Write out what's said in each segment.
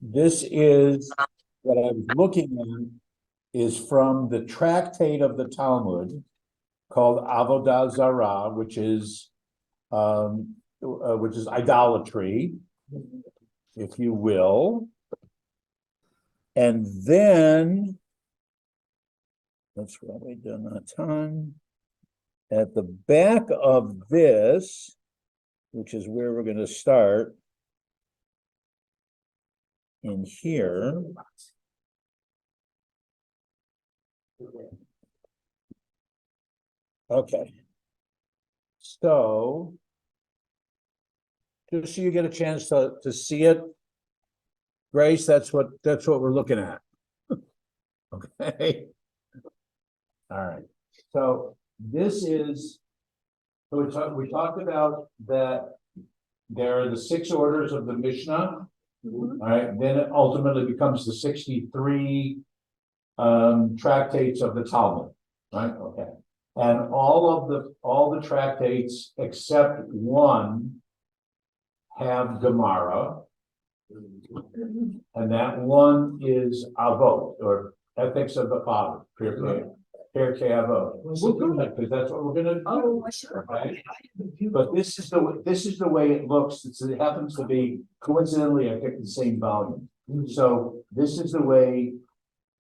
This is what I was looking at is from the tractate of the Talmud called Avodah Zarah, which is idolatry, if you will. And then that's what we done that time. At the back of this, which is where we're going to start, in here. Okay. So, just so you get a chance to see it, Grace, that's what we're looking at. Okay. All right. So this is, so we talked about that there are the 6 orders of the Mishnah. All right, then it ultimately becomes the 63 tractates of the Talmud, right? Okay. And all the tractates except one have Gemara, and that one is Avot, or Ethics of the Father, Pirkei Avot, because that's what we're gonna do. Oh, sure. Okay. But this is the way it looks. It happens to be coincidentally, I picked the same volume. So this is the way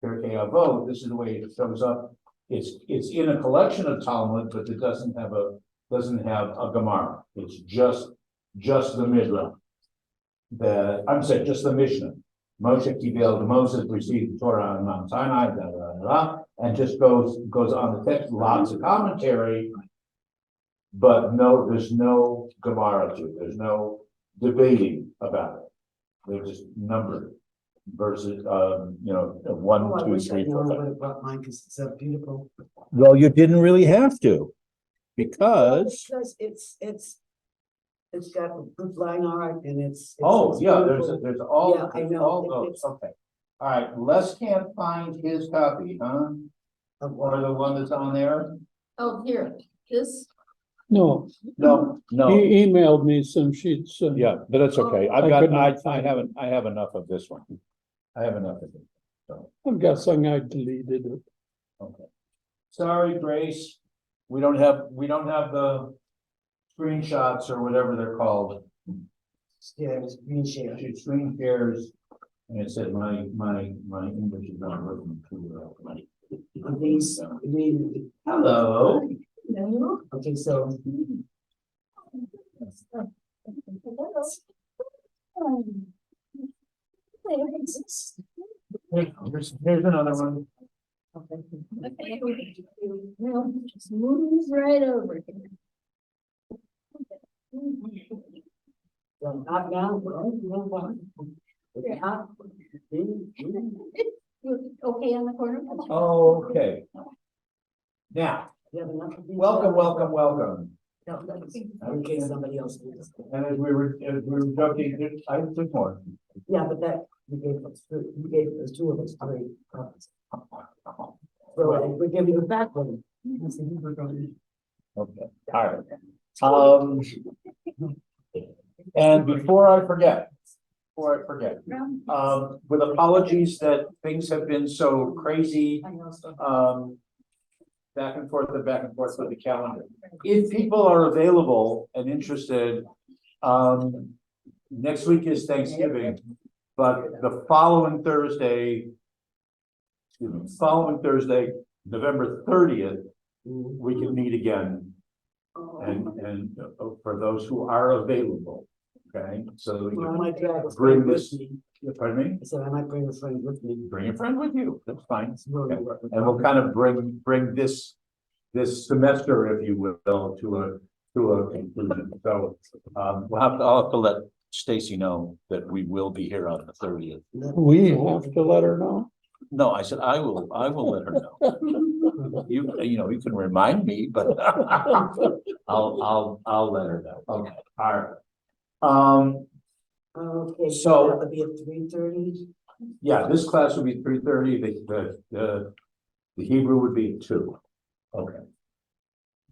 Pirkei Avot, this is the way it shows up. It's in a collection of Talmud, but it doesn't have a Gemara. It's just the Midrash. I'm saying just the Mishnah. Moshe Kibel, Moses received the Torah on Mount Sinai, and just goes on the text, lots of commentary, but there's no Gemara to it. There's no debating about it. They're just numbered verses, 1, 2, 3, 4, 5. Brought mine because it's so beautiful. Well, you didn't really have to, because It's got good line art and it's. yeah, beautiful. there's all, Yeah, I know. all those. Okay. All right, Les can't find his copy, huh? Or the one that's on there? Oh, here, this, No, No. he emailed me some sheets. Yeah, but that's okay. I could not I have enough of this one. I have enough of it. So, I'm guessing I deleted it. okay. Sorry, Grace. We don't have the screenshots or whatever they're called. Yeah, it was green share. She screen shares, and it said my English is not working too well. Hello. Okay, so. Here's another one. okay, we'll just move right over here. So not now, but move on. Yeah. Okay on the corner? Okay. Now, You have enough of these? welcome. No, that's in case somebody else needs. And as we were joking, I took more. Yeah, but that, you gave us 2 of us 3 copies. So we're giving you back one. Okay, all right. And before I forget, with apologies that things have been so crazy, back and forth with the calendar. If people are available and interested, next week is Thanksgiving, but the following Thursday, November 30th, we can meet again. And for those who are available, okay, so Well, I might drag a bring friend this, with me. pardon me, I said I might bring a friend with me. bring a friend with you, that's fine. Okay. And we'll kind of bring this semester, if you will, to a conclusion. So I'll have to let Stacy know that we will be here on the 30th. We have to let her know. No, I said I will let her know. You can remind me, but I'll let her know. Okay, all right. Okay, So- so that would be at 3:30. Yeah, this class would be 3:30. The Hebrew would be at 2. Okay.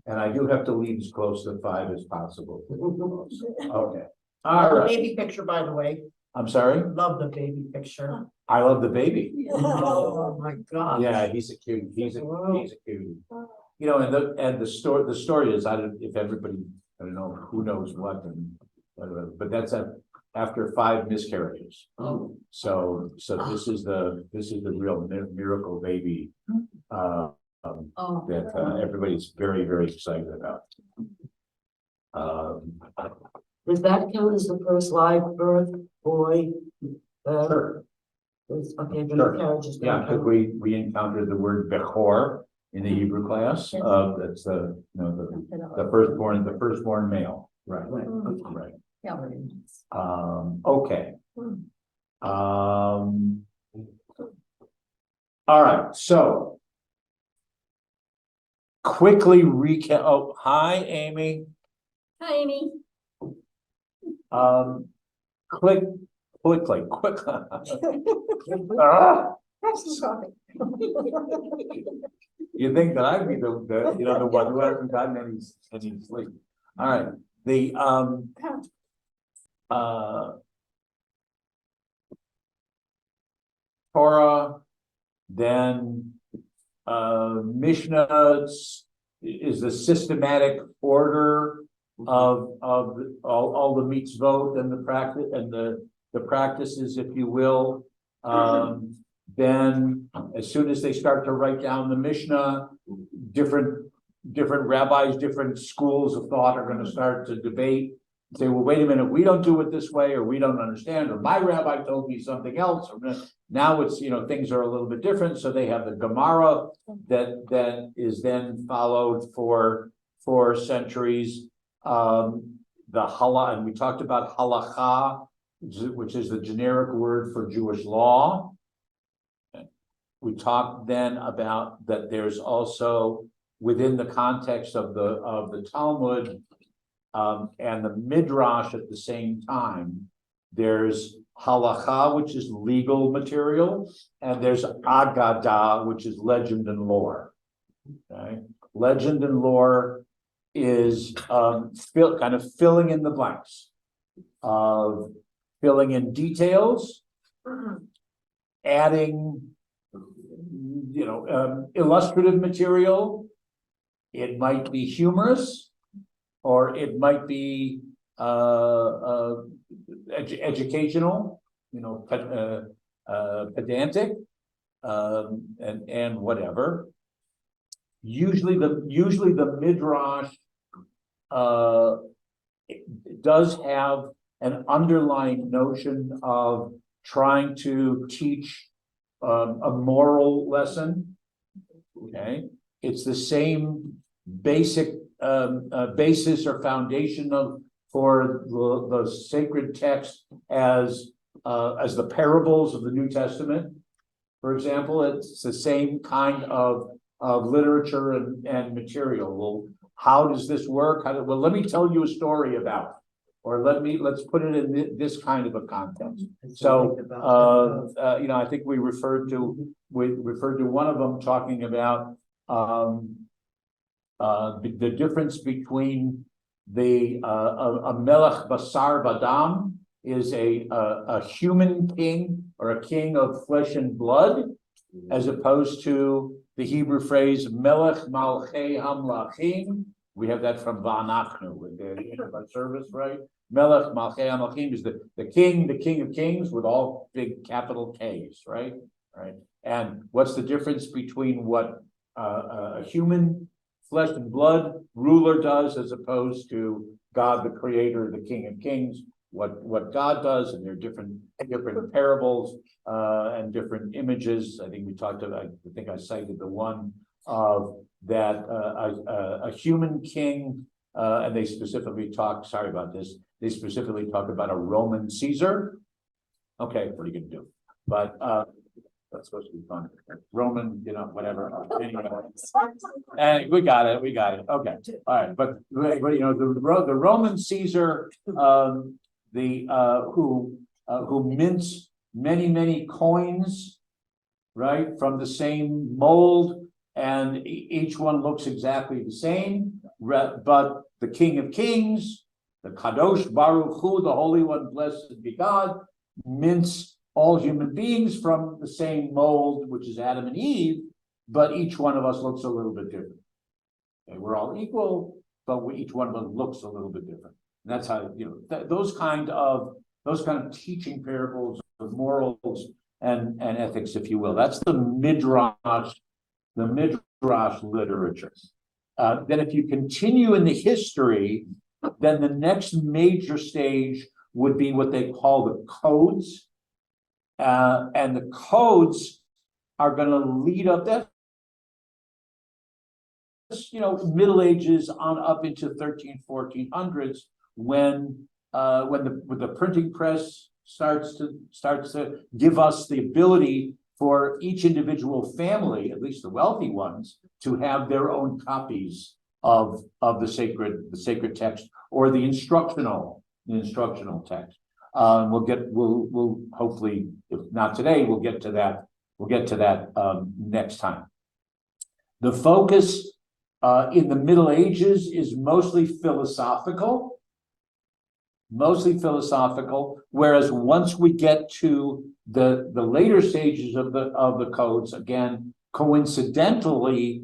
And I do have to leave as close to 5 as possible. Okay. All right. Baby picture, by the way. I'm sorry, Love the baby picture. I love the baby. Oh, my God. Yeah, he's a cutie, he's a cutie. You know, and the story is, I don't, if everybody, I don't know, who knows what and whatever, but that's after 5 miscarriages. Oh. So this is the real miracle baby, Oh. that everybody's very, very excited about. Does that count as the first live birth, boy? Sure. Okay, but Sure. the carriage is. Yeah, because we encountered the word Bechor in the Hebrew class, Yes. That's the, you know, the firstborn male, right, Right, okay. right. Yeah. Okay. Hmm. All right, so. Quickly recap, oh, hi, Amy, Hi, Amy. quick. Ah, Sorry. you think that I'd be the, you know, the one who hasn't gotten any sleep. All right, the, Torah, then, Mishnah is the systematic order of all the mitzvot and the practice and the practices, if you will. Then as soon as they start to write down the Mishnah, different rabbis, different schools of thought are going to start to debate. Say, well, wait a minute, we don't do it this way, or we don't understand, or my rabbi told me something else. Or now it's, you know, things are a little bit different. So they have the Gemara that is then followed for 4 centuries. The Hala, and we talked about Halacha, which is the generic word for Jewish law. We talked then about that there's also within the context of the Talmud and the Midrash at the same time, there's Halacha, which is legal material, and there's Agadah, which is legend and lore. Okay, legend and lore is kind of filling in the blanks of filling in details, adding, you know, illustrative material. It might be humorous, or it might be educational, you know, pedantic, and whatever. Usually the Midrash does have an underlying notion of trying to teach a moral lesson. Okay, it's the same basic basis or foundation for the sacred text as the parables of the New Testament. For example, it's the same kind of literature and material. Well, how does this work? Well, let me tell you a story about it. Or let's put it in this kind of a context. So, you know, I think we referred to one of them talking about the difference between a melech basar badam is a human king or a king of flesh and blood, as opposed to the Hebrew phrase melech malchei hamlachim. We have that from Vanachnu with the service, right? Melech malchei hamlachim is the king of kings with all big capital K's, right? Right. And what's the difference between what a human flesh and blood ruler does as opposed to God, the creator, the king of kings, what God does, and there are different parables and different images. I think we talked about, I think I cited the one of that a human king, and they specifically talk, sorry about this, they specifically talk about a Roman Caesar. Okay, what are you gonna do? But that's supposed to be fun. Roman, you know, whatever. Anyway, and we got it. Okay, all right. But you know, the Roman Caesar, who mints many coins, right, from the same mold, and each one looks exactly the same. But the King of Kings, the Kadosh Baruch Hu, the Holy One, blessed be God, mince all human beings from the same mold, which is Adam and Eve, but each one of us looks a little bit different. Okay, we're all equal, but each one of us looks a little bit different. And that's how, those kind of teaching parables of morals and ethics, if you will. That's the midrash literature. Then if you continue in the history, then the next major stage would be what they call the codes. And the codes are going to lead up that, Middle Ages on up into 1400s when the printing press starts to give us the ability for each individual family, at least the wealthy ones, to have their own copies of the sacred text or the instructional text. We'll hopefully, if not today, we'll get to that next time. The focus in the Middle Ages is mostly philosophical, whereas once we get to the later stages of the codes, again, coincidentally,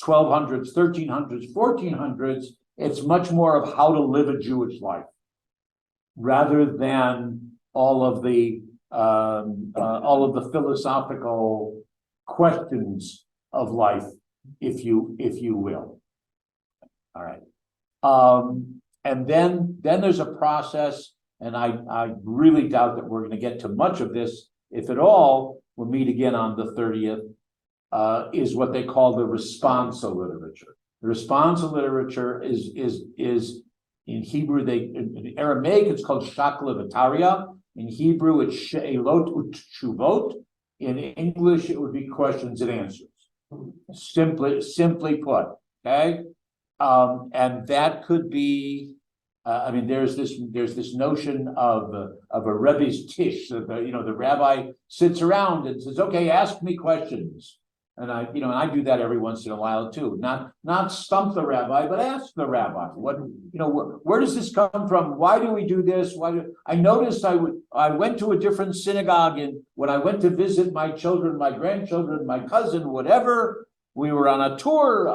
1200s, 1300s, 1400s, it's much more of how to live a Jewish life, rather than all of the philosophical questions of life, if you will. All right. And then there's a process, and I really doubt that we're going to get to much of this, if at all. We'll meet again on the 30th. Is what they call the responsa literature. The responsa literature is in Hebrew, in Aramaic it's called Shakla V'Taria. In Hebrew it's She'elot U'Tshuvot. In English it would be questions and answers. Simply put, okay. And that could be, there's this notion of a Rebbe's tish. The rabbi sits around and says, "Okay, ask me questions." And I do that every once in a while too. Not stump the rabbi, but ask the rabbi. Where does this come from? Why do we do this? I noticed I went to a different synagogue, and when I went to visit my children, my grandchildren, my cousin, whatever, we were on a tour,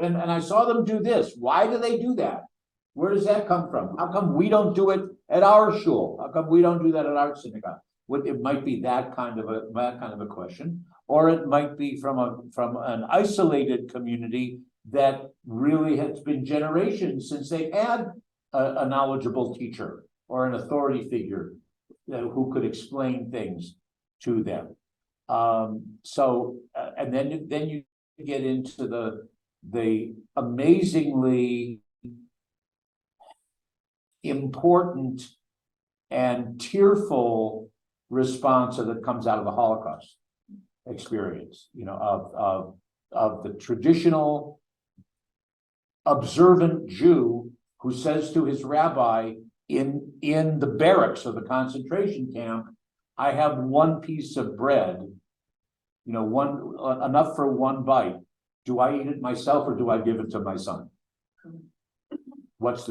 and I saw them do this. Why do they do that? Where does that come from? How come we don't do it at our shul? How come we don't do that at our synagogue? It might be that kind of a question. Or it might be from an isolated community that really has been generations since they had a knowledgeable teacher or an authority figure who could explain things to them. And then you get into the amazingly important and tearful response that comes out of the Holocaust experience, of the traditional observant Jew who says to his rabbi in the barracks of the concentration camp, "I have one piece of bread, enough for one bite. Do I eat it myself or do I give it to my son?" What's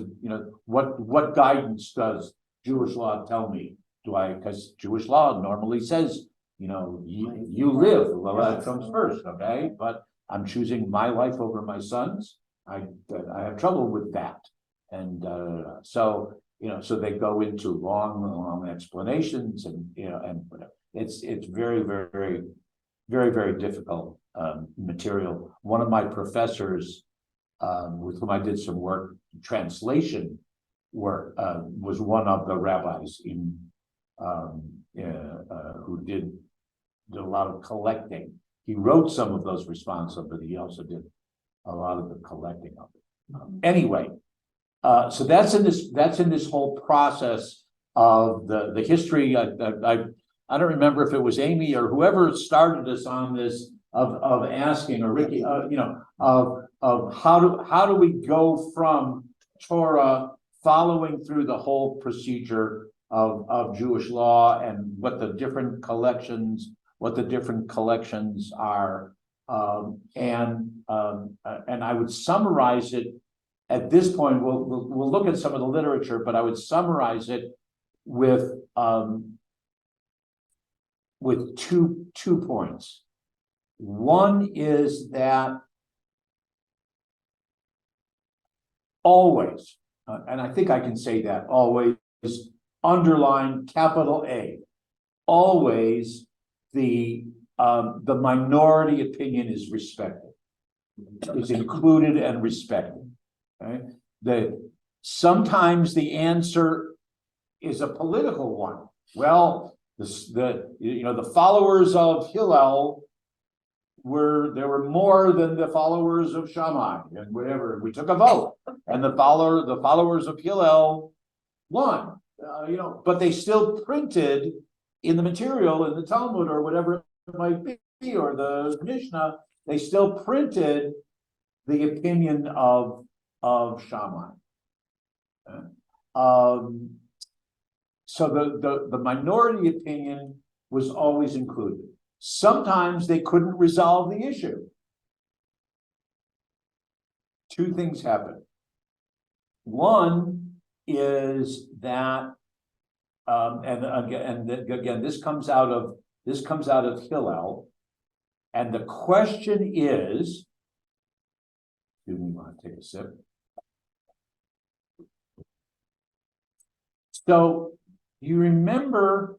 what guidance does Jewish law tell me? Because Jewish law normally says, you live, well, that comes first, okay? But I'm choosing my life over my son's. I have trouble with that. And so they go into long explanations and whatever. It's very, very, very, very difficult material. One of my professors with whom I did some work, translation work, was one of the rabbis who did a lot of collecting. He wrote some of those responses, but he also did a lot of the collecting of it. Anyway, so that's in this whole process of the history. I don't remember if it was Amy or whoever started us on this of asking, or Ricky, of how do we go from Torah following through the whole procedure of Jewish law and what the different collections are, and I would summarize it at this point. We'll look at some of the literature, but I would summarize it with with two points. One is that always, and I think I can say that, always, underline capital A, always the minority opinion is respected, is included and respected. Okay, sometimes the answer is a political one. Well, the followers of Hillel were more than the followers of Shammai and whatever. We took a vote, and the followers of Hillel won. But they still printed in the material in the Talmud or whatever it might be, or the Mishnah. They still printed the opinion of Shammai. So the minority opinion was always included. Sometimes they couldn't resolve the issue. Two things happen. One is that, and again, this comes out of Hillel, and the question is, excuse me, want to take a sip. So you remember,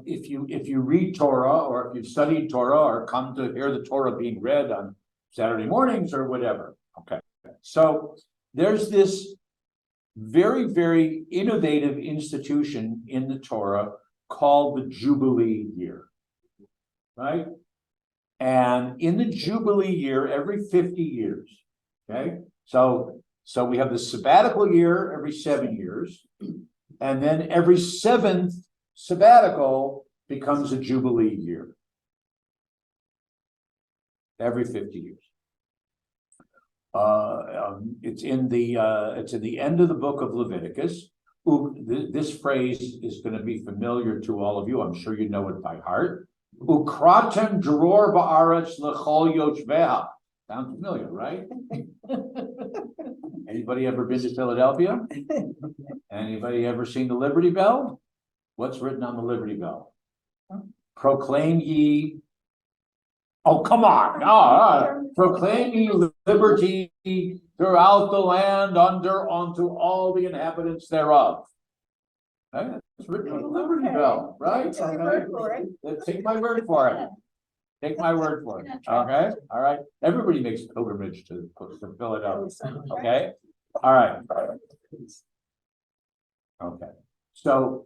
if you read Torah, or if you've studied Torah, or come to hear the Torah being read on Saturday mornings or whatever. Okay, so there's this very, very innovative institution in the Torah called the Jubilee year, right? And in the Jubilee year, every 50 years, okay? So we have the sabbatical year every 7 years, and then every seventh sabbatical becomes a Jubilee year. Every 50 years. It's in the end of the book of Leviticus. This phrase is going to be familiar to all of you. I'm sure you know it by heart. Ukratem dror ba'aretz lechol yoshveha. Sounds familiar, right? Anybody ever been to Philadelphia? Anybody ever seen the Liberty Bell? What's written on the Liberty Bell? Proclaim ye. Oh, come on. Proclaim ye liberty throughout the land unto all the inhabitants thereof. Right? It's written on the Liberty Bell, right? Take my word for it. Take my word for it. Take my word for it. Okay. All right. Everybody makes pilgrimage to Philadelphia. Okay. All right. Okay. So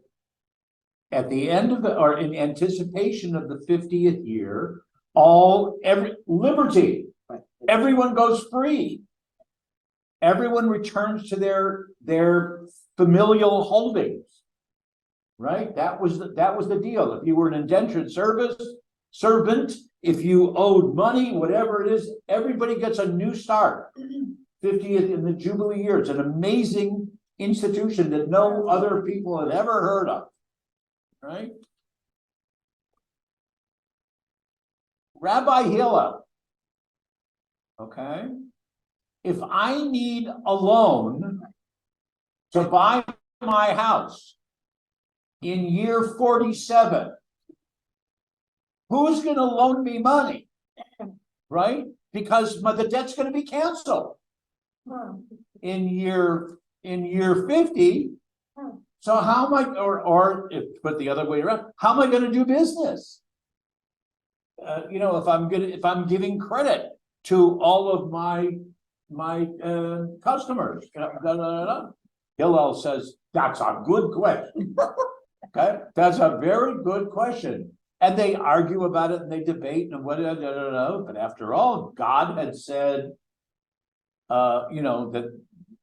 at the end of or in anticipation of the 50th year, liberty, everyone goes free. Everyone returns to their familial holdings. Right? That was the deal. If you were an indentured servant, if you owed money, whatever it is, everybody gets a new start. 50th in the Jubilee year. It's an amazing institution that no other people had ever heard of. Right? Rabbi Hillel. Okay. If I need a loan to buy my house in year 47, who's going to loan me money? Right? Because the debt's going to be canceled in year 50. So how am I, or if put the other way around, how am I going to do business? If I'm giving credit to all of my customers, Hillel says that's a good question. Okay, that's a very good question, and they argue about it and they debate and whatever. But after all, God had said, that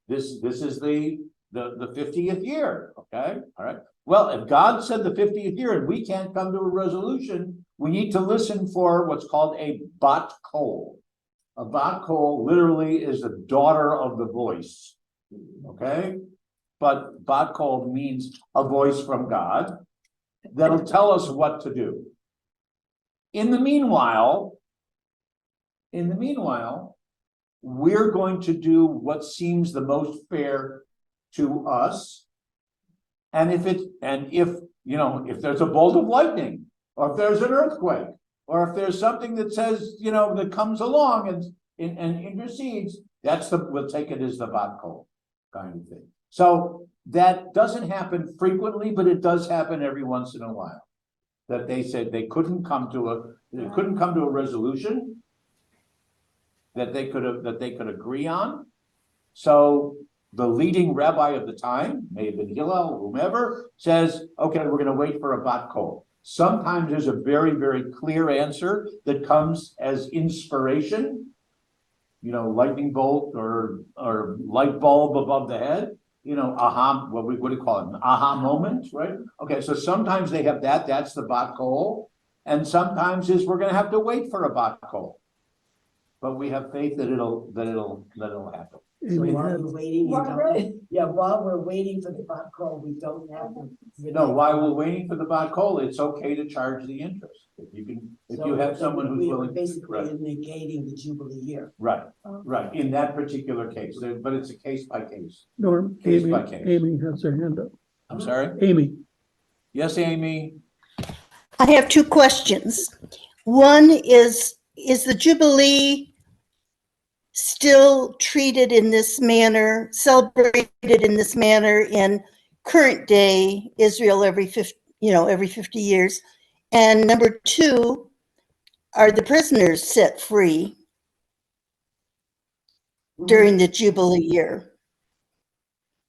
this is the 50th year. Okay, all right. Well, if God said the 50th year and we can't come to a resolution, we need to listen for what's called a bat kol. A bat kol literally is the daughter of the voice. Okay, but bat kol means a voice from God that'll tell us what to do. In the meanwhile, we're going to do what seems the most fair to us. And if if there's a bolt of lightning, or if there's an earthquake, or if there's something that says, that comes along and intercedes, we'll take it as the bat kol kind of thing. So that doesn't happen frequently, but it does happen every once in a while. That they said they couldn't come to a resolution that they could agree on. So the leading rabbi of the time, may have been Hillel, whomever, says, okay, we're going to wait for a bat kol. Sometimes there's a very, very clear answer that comes as inspiration, lightning bolt or light bulb above the head, aha, what do you call it? An aha moment, right? Okay, so sometimes they have that's the bat kol, and sometimes we're going to have to wait for a bat kol. But we have faith that it'll happen. So Amy, while we're waiting, while we're waiting for the bat kol, we don't have to. While we're waiting for the bat kol, it's okay to charge the interest. If you have someone who's we willing. basically Right. negating the Jubilee year. Right, in that particular case, but it's a case by case. Norm, Case Amy, by case. Amy has her hand up. I'm sorry? Amy, Yes, Amy? I have two questions. One is the Jubilee still treated in this manner, celebrated in this manner in current day Israel every 50 years? And number two, are the prisoners set free during the Jubilee year?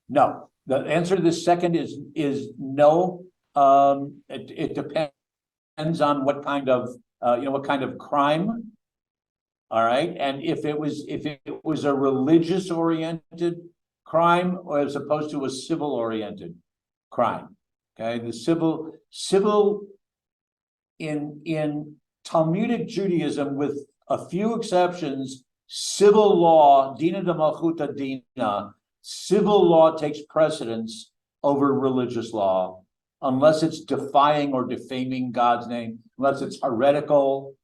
No. The answer to the second is no. It depends on what kind of crime. All right, and if it was a religious oriented crime, or as opposed to a civil oriented crime. Okay, the civil in Talmudic Judaism, with a few exceptions, civil law, dina de malchuta dina, civil law takes precedence over religious law, unless it's defying or defaming God's name, unless it's heretical,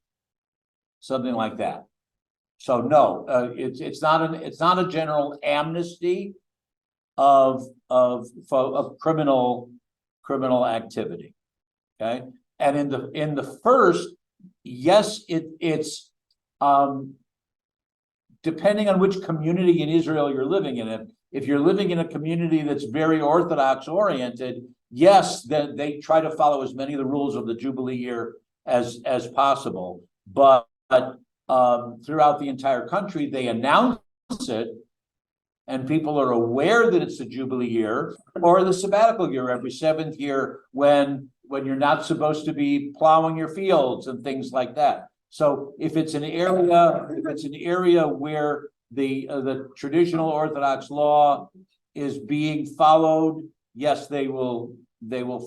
something like that. So no, it's not a general amnesty of criminal activity. Okay, and in the first, yes, it's depending on which community in Israel you're living in. If you're living in a community that's very Orthodox oriented, yes, then they try to follow as many of the rules of the Jubilee year as possible. But throughout the entire country, they announce it, and people are aware that it's the Jubilee year or the sabbatical year every 7th year when you're not supposed to be plowing your fields and things like that. So if it's an area where the traditional Orthodox law is being followed, yes, they will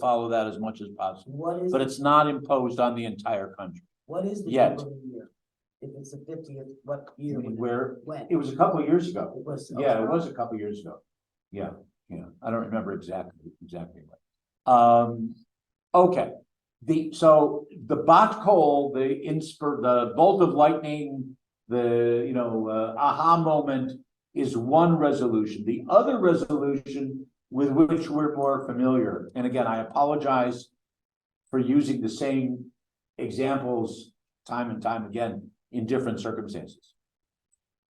follow that as much as possible. But it's not imposed on the entire country. What is the Yet. Jubilee year? If it's the 50th, what year? When it was a couple of years ago. It was. Yeah, it was a couple of years ago. Yeah. I don't remember exactly what. Okay. So the bat kol, the bolt of lightning, the aha moment is one resolution. The other resolution with which we're more familiar, and again, I apologize for using the same examples time and time again in different circumstances.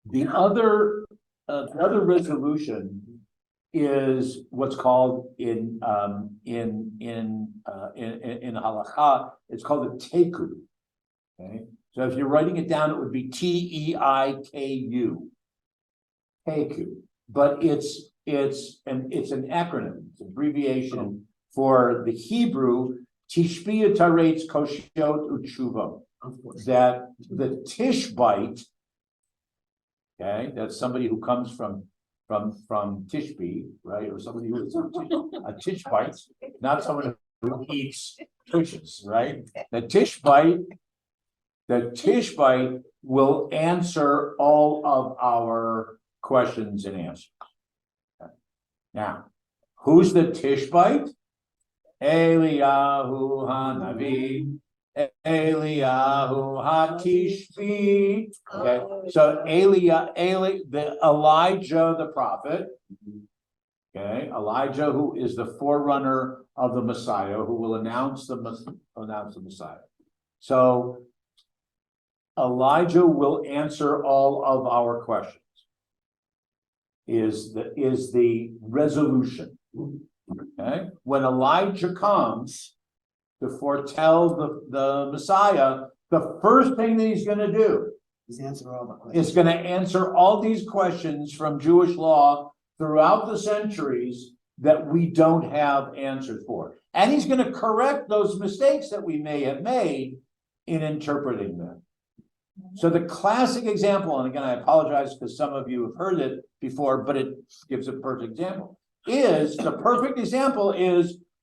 The other resolution is what's called in halakha, it's called a teku. Okay, so if you're writing it down, it would be Teiku. Teku, but it's an acronym, it's an abbreviation for the Hebrew Tishbia Taretz Koshot Utshuva. That the Tishbite, okay, that's somebody who comes from Tishbe, right, or somebody who is a Tishbite, not someone who eats tushes, right? The Tishbite will answer all of our questions and answers. Okay. Now, who's the Tishbite? Eliyahu Hanavi. Eliyahu HaTishbi. Okay, so Elijah the prophet. Okay, Elijah, who is the forerunner of the Messiah, who will announce the Messiah. So Elijah will answer all of our questions. Is the resolution. Okay, when Elijah comes to foretell the Messiah, the first thing that he's going to do He's answered all the questions. is going to answer all these questions from Jewish law throughout the centuries that we don't have answers for. And he's going to correct those mistakes that we may have made in interpreting them. So the classic example, and again, I apologize because some of you have heard it before, but it gives a perfect example, is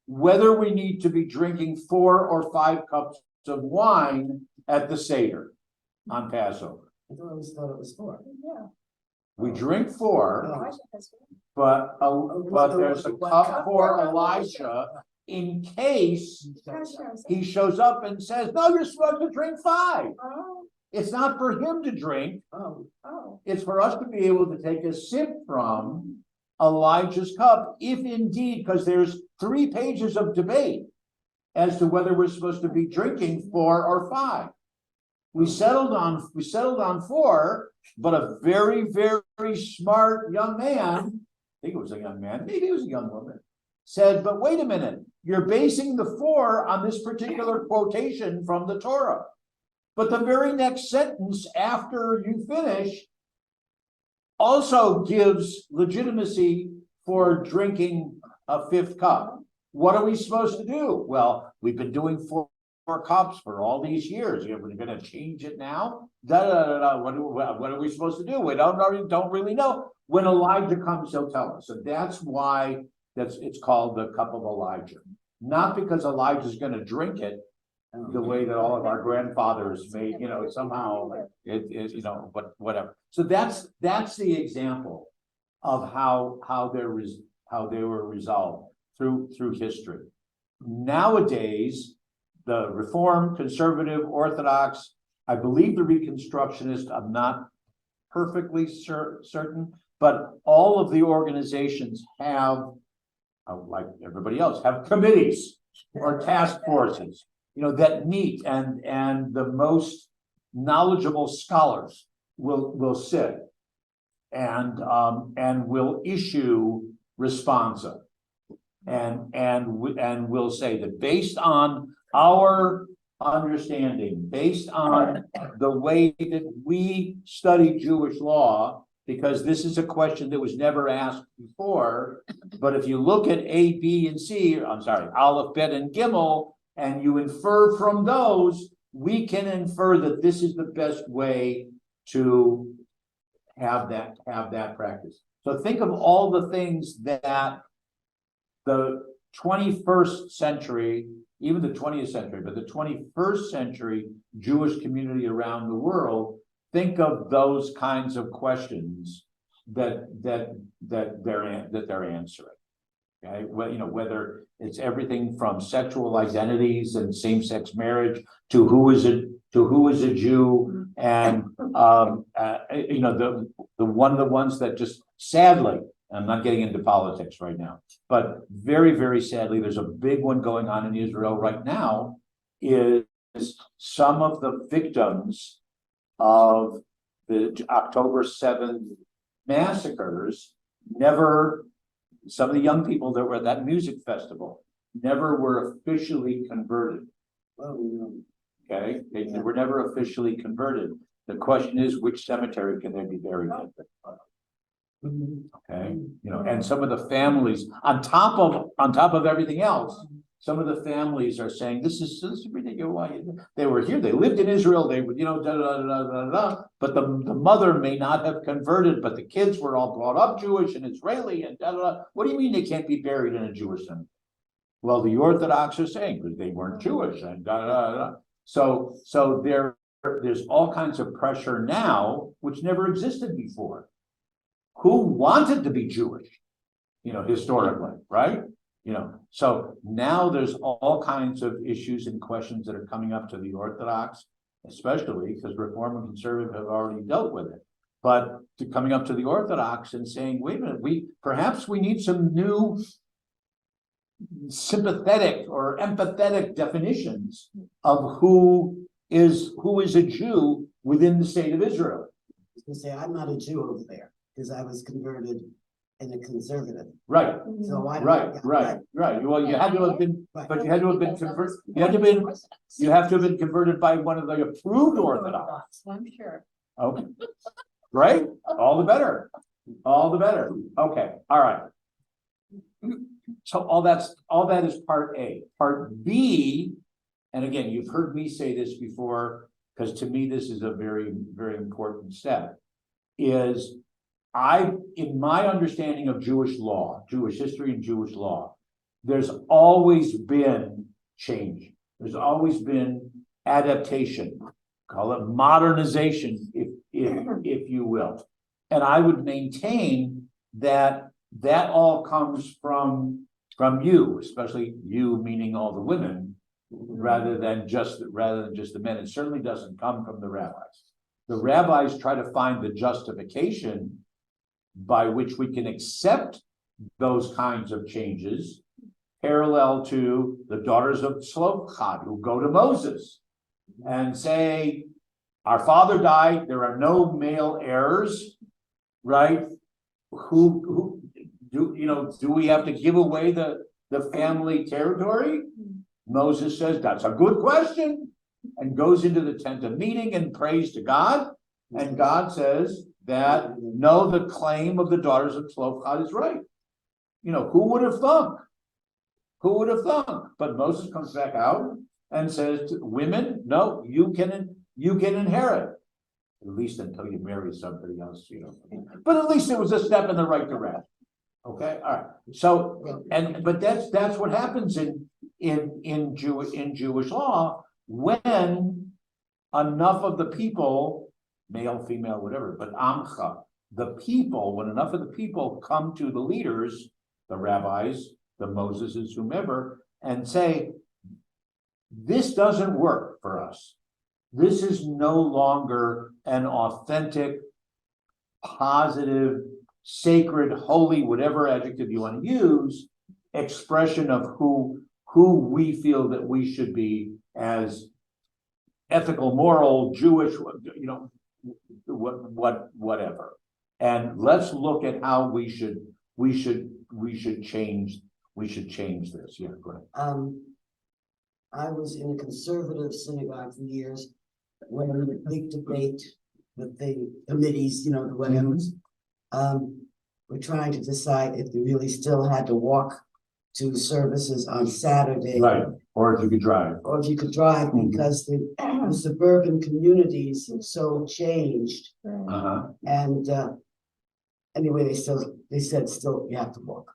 whether we need to be drinking 4 or 5 cups of wine at the Seder on Passover. I thought it was 4. Yeah. We drink 4, Elijah has but there's a cup for Elijah in case he shows up and says, no, you're supposed to drink 5. Oh, It's not for him to drink. Oh, oh. It's for us to be able to take a sip from Elijah's cup, if indeed, because there's 3 pages of debate as to whether we're supposed to be drinking 4 or 5. We settled on 4, but a very, very smart young man, I think it was a young man, maybe it was a young woman, said, but wait a minute, you're basing the 4 on this particular quotation from the Torah. But the very next sentence after you finish also gives legitimacy for drinking a 5th cup. What are we supposed to do? Well, we've been doing 4 cups for all these years. We're going to change it now? What are we supposed to do? We don't really know. When Elijah comes, he'll tell us. And that's why it's called the cup of Elijah. Not because Elijah's going to drink it the way that all of our grandfathers made, somehow but whatever. So that's the example of how they were resolved through history. Nowadays, the Reformed, Conservative, Orthodox, I believe the Reconstructionist, I'm not perfectly certain, but all of the organizations have, like everybody else, have committees or task forces, that meet, and the most knowledgeable scholars will sit and will issue responsa, and will say that based on our understanding, based on the way that we study Jewish law, because this is a question that was never asked before, but if you look at A, B, and C, Aleph, Bet, and Gimel, and you infer from those, we can infer that this is the best way to have that practice. So think of all the things that the 21st century, even the 20th century, but the 21st century Jewish community around the world, think of those kinds of questions that they're answering. Okay, well, whether it's everything from sexual identities and same-sex marriage to who is a Jew, and the one of the ones that just sadly, I'm not getting into politics right now, but very, very sadly, there's a big one going on in Israel right now, is some of the victims of the October 7th massacres some of the young people that were at that music festival never were officially converted. Okay, they were never officially converted. The question is, which cemetery can they be buried in? Okay, and some of the families, on top of everything else, some of the families are saying this is ridiculous. They were here, they lived in Israel, they would, but the mother may not have converted, but the kids were all brought up Jewish and Israeli and What do you mean they can't be buried in a Jewish cemetery? Well, the Orthodox are saying because they weren't Jewish and So there's all kinds of pressure now, which never existed before. Who wanted to be Jewish? Historically, right? So now there's all kinds of issues and questions that are coming up to the Orthodox, especially because Reform and Conservative have already dealt with it. but coming up to the Orthodox and saying, wait a minute, perhaps we need some new sympathetic or empathetic definitions of who is a Jew within the state of Israel. You say, I'm not a Jew over there, because I was converted in a conservative, Right, so I don't. right. Well, you had to have been, Right. but you had to have been converted, you have to have been converted by one of the approved Orthodox. I'm sure. Okay, great, all the better, okay, all right. So all that is part A. Part B, and again, you've heard me say this before, because to me, this is a very, very important step, is in my understanding of Jewish law, Jewish history and Jewish law, there's always been change. There's always been adaptation, call it modernization, if you will. And I would maintain that all comes from you, especially you, meaning all the women, rather than just the men. It certainly doesn't come from the rabbis. The rabbis try to find the justification by which we can accept those kinds of changes, parallel to the daughters of Zelophehad, who go to Moses and say, our father died, there are no male heirs, right? Who do we have to give away the family territory? Moses says, that's a good question, and goes into the tent of meeting and prays to God. And God says that, no, the claim of the daughters of Zelophehad is right. Who would have thunk? But Moses comes back out and says to women, no, you can inherit. At least until you marry somebody else, But at least it was a step in the right direction. Okay, all right. So, but that's what happens in Jewish law when enough of the people, male, female, whatever, but amcha, the people, when enough of the people come to the leaders, the rabbis, the Moseses, whomever, and say, this doesn't work for us. This is no longer an authentic, positive, sacred, holy, whatever adjective you want to use, expression of who we feel that we should be as ethical, moral, Jewish, whatever. And let's look at how we should change this. Yeah, go ahead. I was in a conservative synagogue for years when the big debate with the committees, the whatevers. We're trying to decide if they really still had to walk to services on Saturday. Right, or if you could drive. Or if you could drive, because the suburban communities have so changed. Uh-huh. And anyway, they said still you have to walk.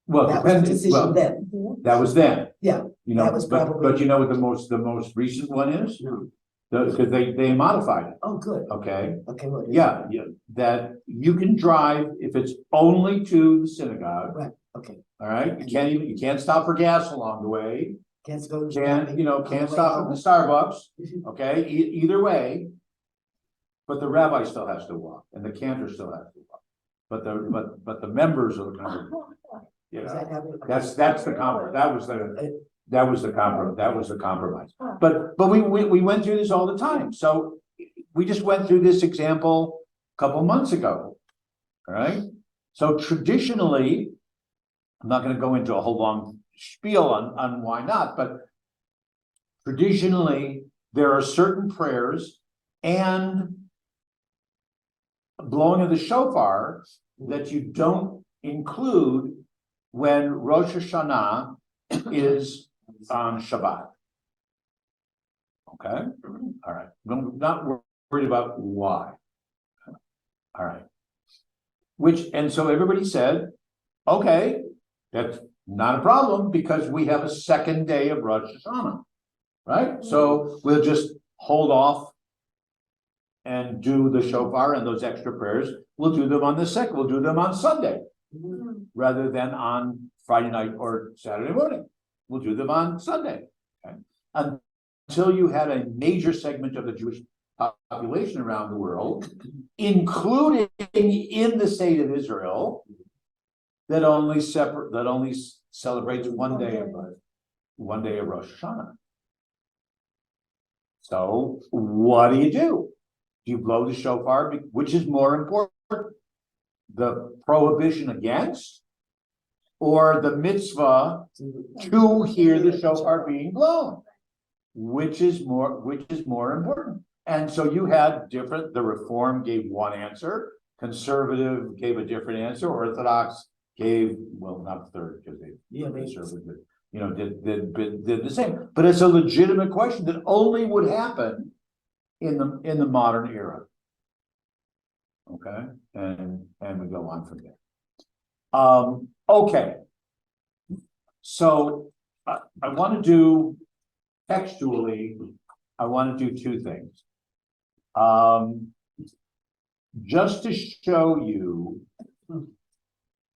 Well, That was the decision then. that was then. Yeah, that was but probably- you know what the most recent one is? No. Because they modified it. Oh, good. Okay. Okay, well. Yeah, that you can drive if it's only to the synagogue. Right, okay. All right, you can't stop for gas along the way. Can't go. Can't stop at the Starbucks. Okay, either way. But the rabbi still has to walk, and the cantor still has to walk. But the members of the congregation, that's the compromise. That was the compromise. But we went through this all the time. So we just went through this example a couple months ago. All right. So traditionally, I'm not going to go into a whole long spiel on why not, but traditionally there are certain prayers and blowing of the shofar that you don't include when Rosh Hashanah is on Shabbat. Okay, all right. I'm not worried about why. All right. And so everybody said, okay, that's not a problem because we have a second day of Rosh Hashanah, right? So we'll just hold off and do the shofar and those extra prayers. We'll do them on the second. We'll do them on Sunday rather than on Friday night or Saturday morning. We'll do them on Sunday. Okay? Until you had a major segment of the Jewish population around the world, including in the state of Israel, that only celebrates one day of Rosh Hashanah. So what do? Do you blow the shofar? Which is more important? The prohibition against, or the mitzvah to hear the shofar being blown? Which is more important? And so you had the Reform gave one answer, Conservative gave a different answer, Orthodox gave, well, not third, because conservative, did the same. But it's a legitimate question that only would happen in the modern era. Okay, and we go on from there. Okay. So I want to do textually, I want to do two things. Just to show you,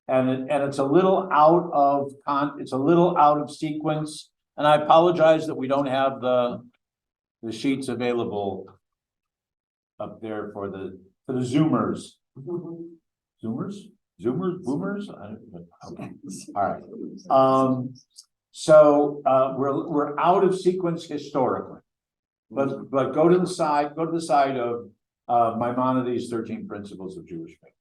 and it's a little out of sequence, and I apologize that we don't have the sheets available up there for the Zoomers. Boomers? Okay. All right. So we're out of sequence historically, but go to the side of Maimonides' 13 Principles of Jewish Faith.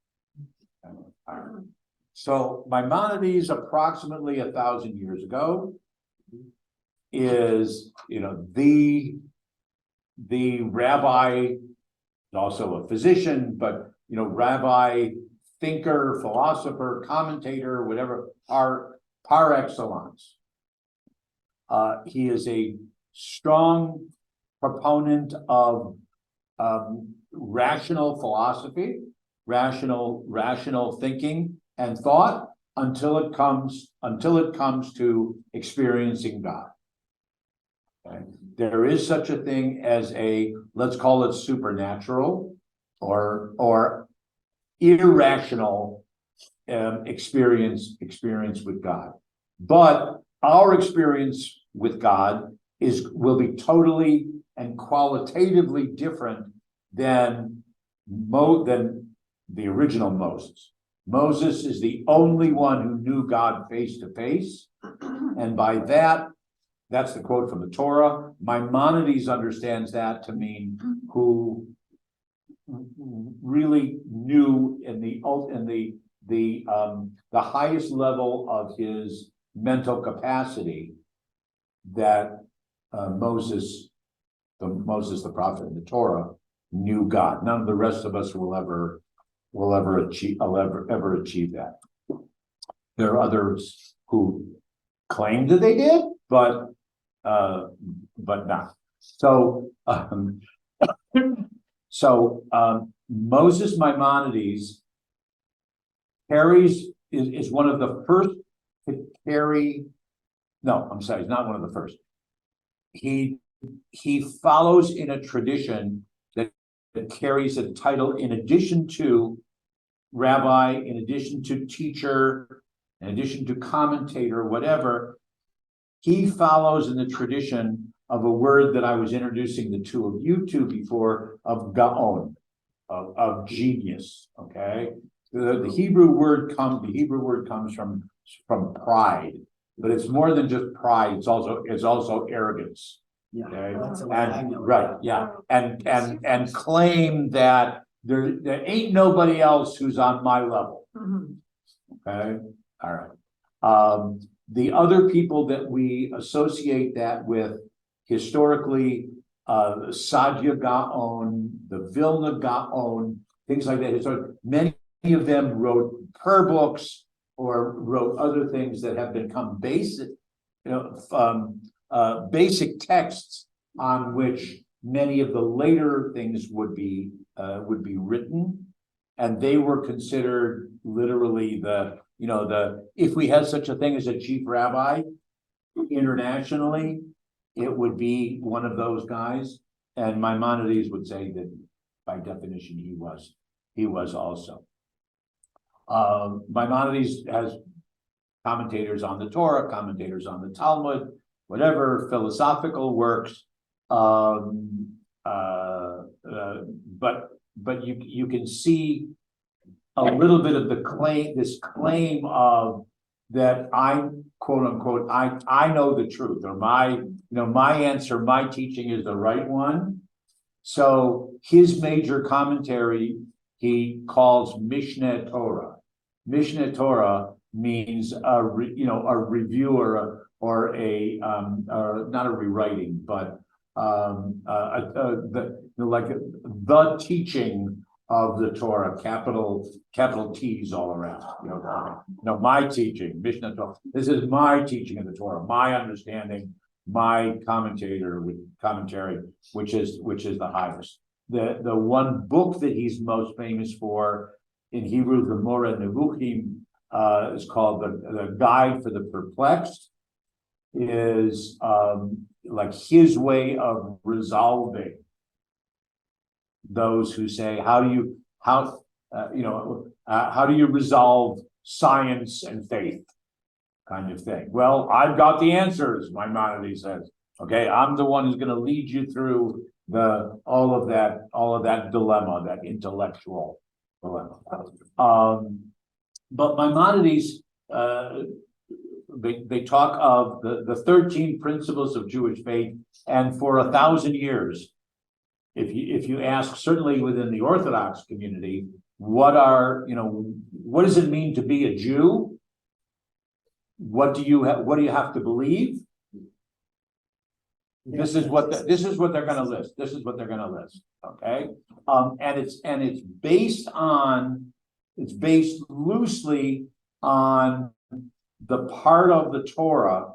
All right. So Maimonides, approximately 1,000 years ago, is the rabbi, also a physician, but rabbi, thinker, philosopher, commentator, whatever, par excellence. He is a strong proponent of rational philosophy, rational thinking and thought until it comes to experiencing God. Okay? There is such a thing as let's call it supernatural or irrational experience with God. But our experience with God will be totally and qualitatively different than the original Moses. Moses is the only one who knew God face to face, and by that's the quote from the Torah. Maimonides understands that to mean who really knew in the highest level of his mental capacity that Moses, the prophet in the Torah, knew God. None of the rest of us will ever achieve that. There are others who claim that they did, but not. So Moses Maimonides is one of the first to carry. No, I'm sorry, he's not one of the first. He follows in a tradition that carries a title in addition to rabbi, in addition to teacher, in addition to commentator, whatever. He follows in the tradition of a word that I was introducing the two of you to before, of gaon, of genius. Okay, the Hebrew word comes from pride, but it's more than just pride. It's also arrogance. Yeah, Okay? that's what I know. Right, yeah, and claim that there ain't nobody else who's on my level. Okay, all right. The other people that we associate that with historically, Sadia Gaon, the Vilna Gaon, things like that. So many of them wrote prayer books or wrote other things that have become basic, basic texts on which many of the later things would be written, and they were considered literally if we had such a thing as a chief rabbi internationally, it would be one of those guys. And Maimonides would say that by definition he was also. Maimonides has commentators on the Torah, commentators on the Talmud, whatever, philosophical works. but you can see a little bit of the claim, this claim of that I quote unquote, I know the truth, or my answer, my teaching is the right one. So his major commentary he calls Mishneh Torah. Mishneh Torah means a review or not a rewriting, but the teaching of the Torah, capital T's all around. My teaching, Mishneh Torah. This is my teaching of the Torah, my understanding, my commentary, which is the highest. The one book that he's most famous for in Hebrew, the Moreh Nevuchim, is called the Guide for the Perplexed. Is like his way of resolving those who say, how do you resolve science and faith, kind of thing. Well, I've got the answers, Maimonides says. Okay, I'm the one who's going to lead you through all of that dilemma, that intellectual dilemma. But Maimonides, they talk of the 13 principles of Jewish faith, and for 1,000 years, if you ask, certainly within the Orthodox community, what does it mean to be a Jew? What do you have to believe? This is what they're going to list. This is what they're going to list. Okay, and it's based loosely on the part of the Torah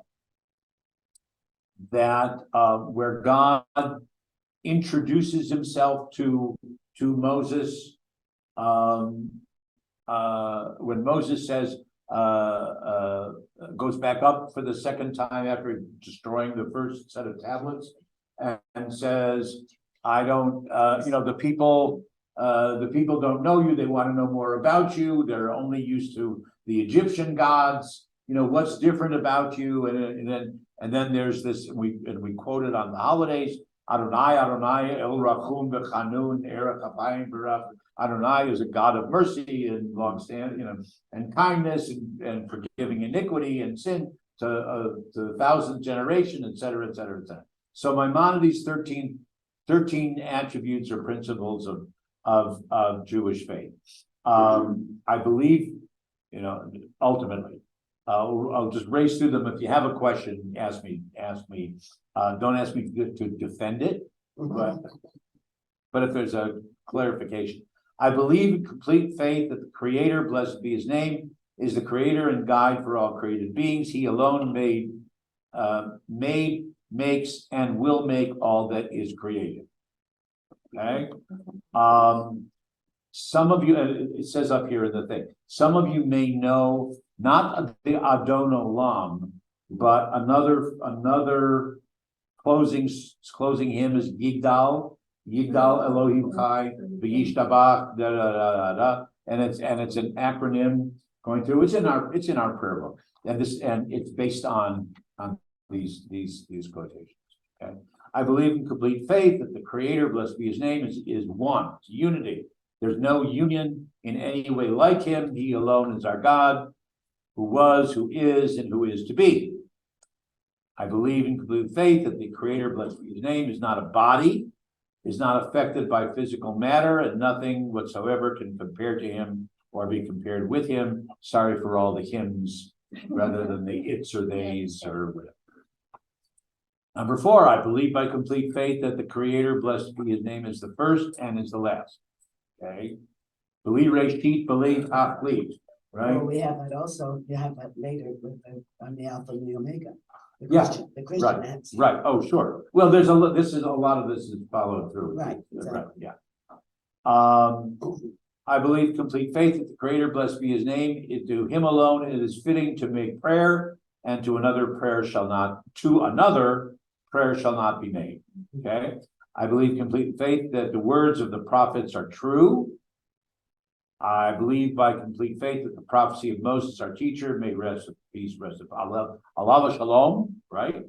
that where God introduces himself to Moses when Moses says goes back up for the second time after destroying the first set of tablets and says, I don't the people don't know you, they want to know more about you, they're only used to the Egyptian gods, what's different about you, and then there's this, we quoted on the holidays, Adonai, El Rachum B'Chanun, Erech Apayim Barach. Adonai is a God of mercy and long-standing, and kindness and forgiving iniquity and sin to the thousandth generation, et cetera, et cetera, et cetera. So Maimonides' 13 attributes or principles of Jewish faith. I believe, ultimately, I'll just race through them. If you have a question, ask me. Don't ask me to defend it, but if there's a clarification. I believe in complete faith that the Creator, blessed be his name, is the creator and guide for all created beings. He alone made, makes, and will make all that is created. Okay. Some of you, it says up here in the thing, some of you may know not the Adon Olam, but another closing hymn is Yigdal Elohim Chai V'Yishtabach da da da da, and it's an acronym going through. It's in our prayer book, and it's based on these quotations. Okay, I believe in complete faith that the Creator, blessed be his name, is one. It's unity. There's no union in any way like him. He alone is our God, who was, who is, and who is to be. I believe in complete faith that the Creator, blessed be his name, is not a body, is not affected by physical matter, and nothing whatsoever can compare to him or be compared with him. Sorry for all the hymns rather than the its or theys or whatever. Number 4, I believe by complete faith that the Creator, blessed be his name, is the first and is the last. Okay. Believe Reshit, believe Tachlit, right? Well, we have that also, you have that later on the Alpha and the Omega. The Christian right, answer. right. Oh, sure. Well, there's a lot of this is followed through. Right, Right. Yeah. I believe complete faith that the Creator, blessed be his name, to him alone it is fitting to make prayer, and to another prayer shall not be made. Okay. I believe complete faith that the words of the prophets are true. I believe by complete faith that the prophecy of Moses, our teacher, may rest of peace, rest of Allah shalom, right?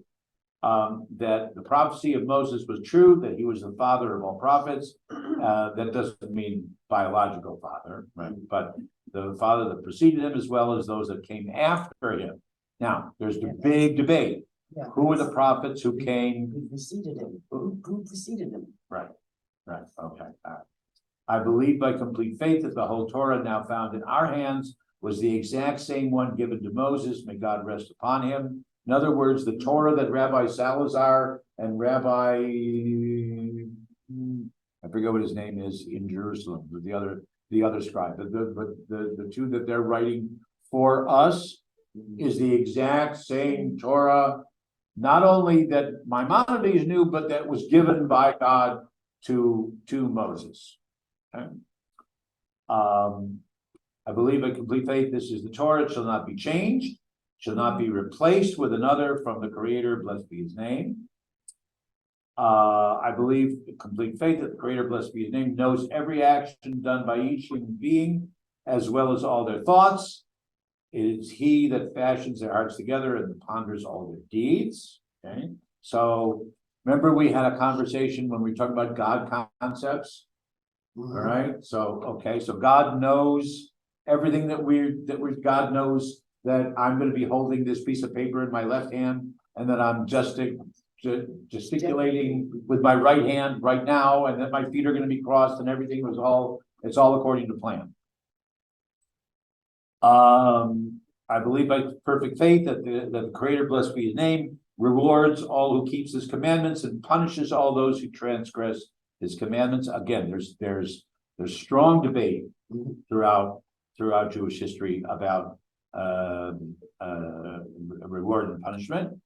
that the prophecy of Moses was true, that he was the father of all prophets. That doesn't mean biological father, right? But the father that preceded him, as well as those that came after him. Now, there's the big debate. Yeah. Who were the prophets who came? Who preceded him? Who preceded him? Right, okay. All right. I believe by complete faith that the whole Torah now found in our hands was the exact same one given to Moses. May God rest upon him. In other words, the Torah that Rabbi Salazar and Rabbi, I forget what his name is in Jerusalem, but the other scribe, the two that they're writing for us is the exact same Torah. Not only that Maimonides knew, but that was given by God to Moses. Okay? I believe by complete faith, this is the Torah. It shall not be changed, shall not be replaced with another from the Creator, blessed be his name. I believe in complete faith that the Creator, blessed be his name, knows every action done by each human being, as well as all their thoughts. It is he that fashions their hearts together and ponders all their deeds. Okay, so remember we had a conversation when we talked about God concepts. All right, so okay, so God knows everything God knows that I'm going to be holding this piece of paper in my left hand, and that I'm gesticulating with my right hand right now, and that my feet are going to be crossed, and everything it's all according to plan. I believe by perfect faith that the Creator, blessed be his name, rewards all who keeps his commandments and punishes all those who transgress his commandments. Again, there's strong debate throughout Jewish history about reward and punishment.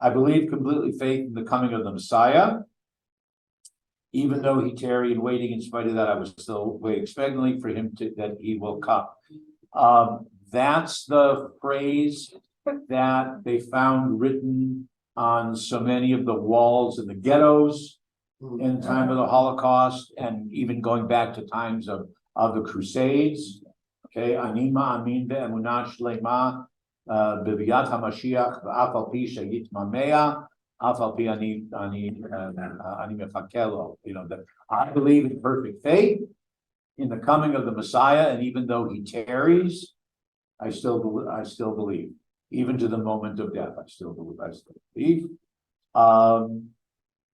I believe completely faith in the coming of the Messiah. Even though he tarried in waiting, in spite of that, I was still waiting expectantly for him that he will come. That's the phrase that they found written on so many of the walls in the ghettos in the time of the Holocaust, and even going back to times of the Crusades. Okay, Anima Amin Be'emunah Shlema B'Viat HaMashiach V'Af Al Pi Sheyitmamea Af Al Pi Ani Mechakelo. You know, that I believe in perfect faith in the coming of the Messiah, and even though he tarries, I still believe, even to the moment of death. I still believe.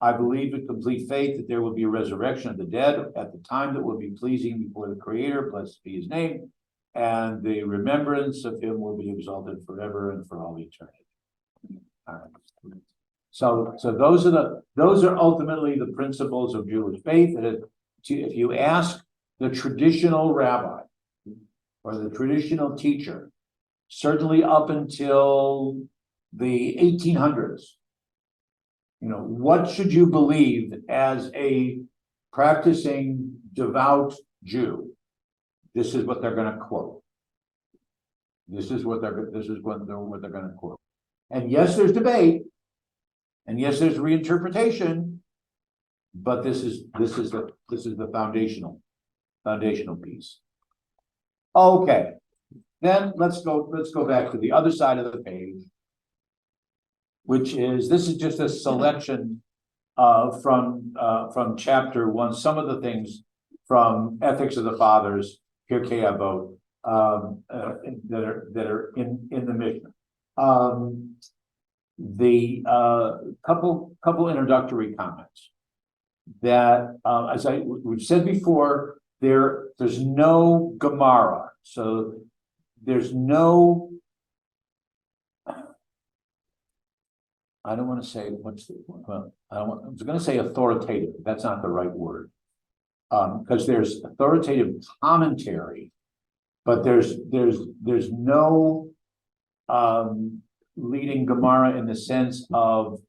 I believe in complete faith that there will be a resurrection of the dead at the time that will be pleasing before the Creator, blessed be his name, and the remembrance of him will be exalted forever and for all eternity. All right. So those are ultimately the principles of Jewish faith. That if you ask the traditional rabbi or the traditional teacher, certainly up until the 1800s, you know, what should you believe as a practicing devout Jew? This is what they're going to quote. This is what they're going to quote. And yes, there's debate, and yes, there's reinterpretation, but this is the foundational piece. Okay, then let's go back to the other side of the page, which is, this is just a selection from chapter 1, some of the things from Ethics of the Fathers, Pirkei Avot, that are in the Mishnah. The couple introductory comments that, as we've said before, there's no Gemara, so there's no. I don't want to say I was going to say authoritative. That's not the right word, because there's authoritative commentary, but there's no leading Gemara in the sense of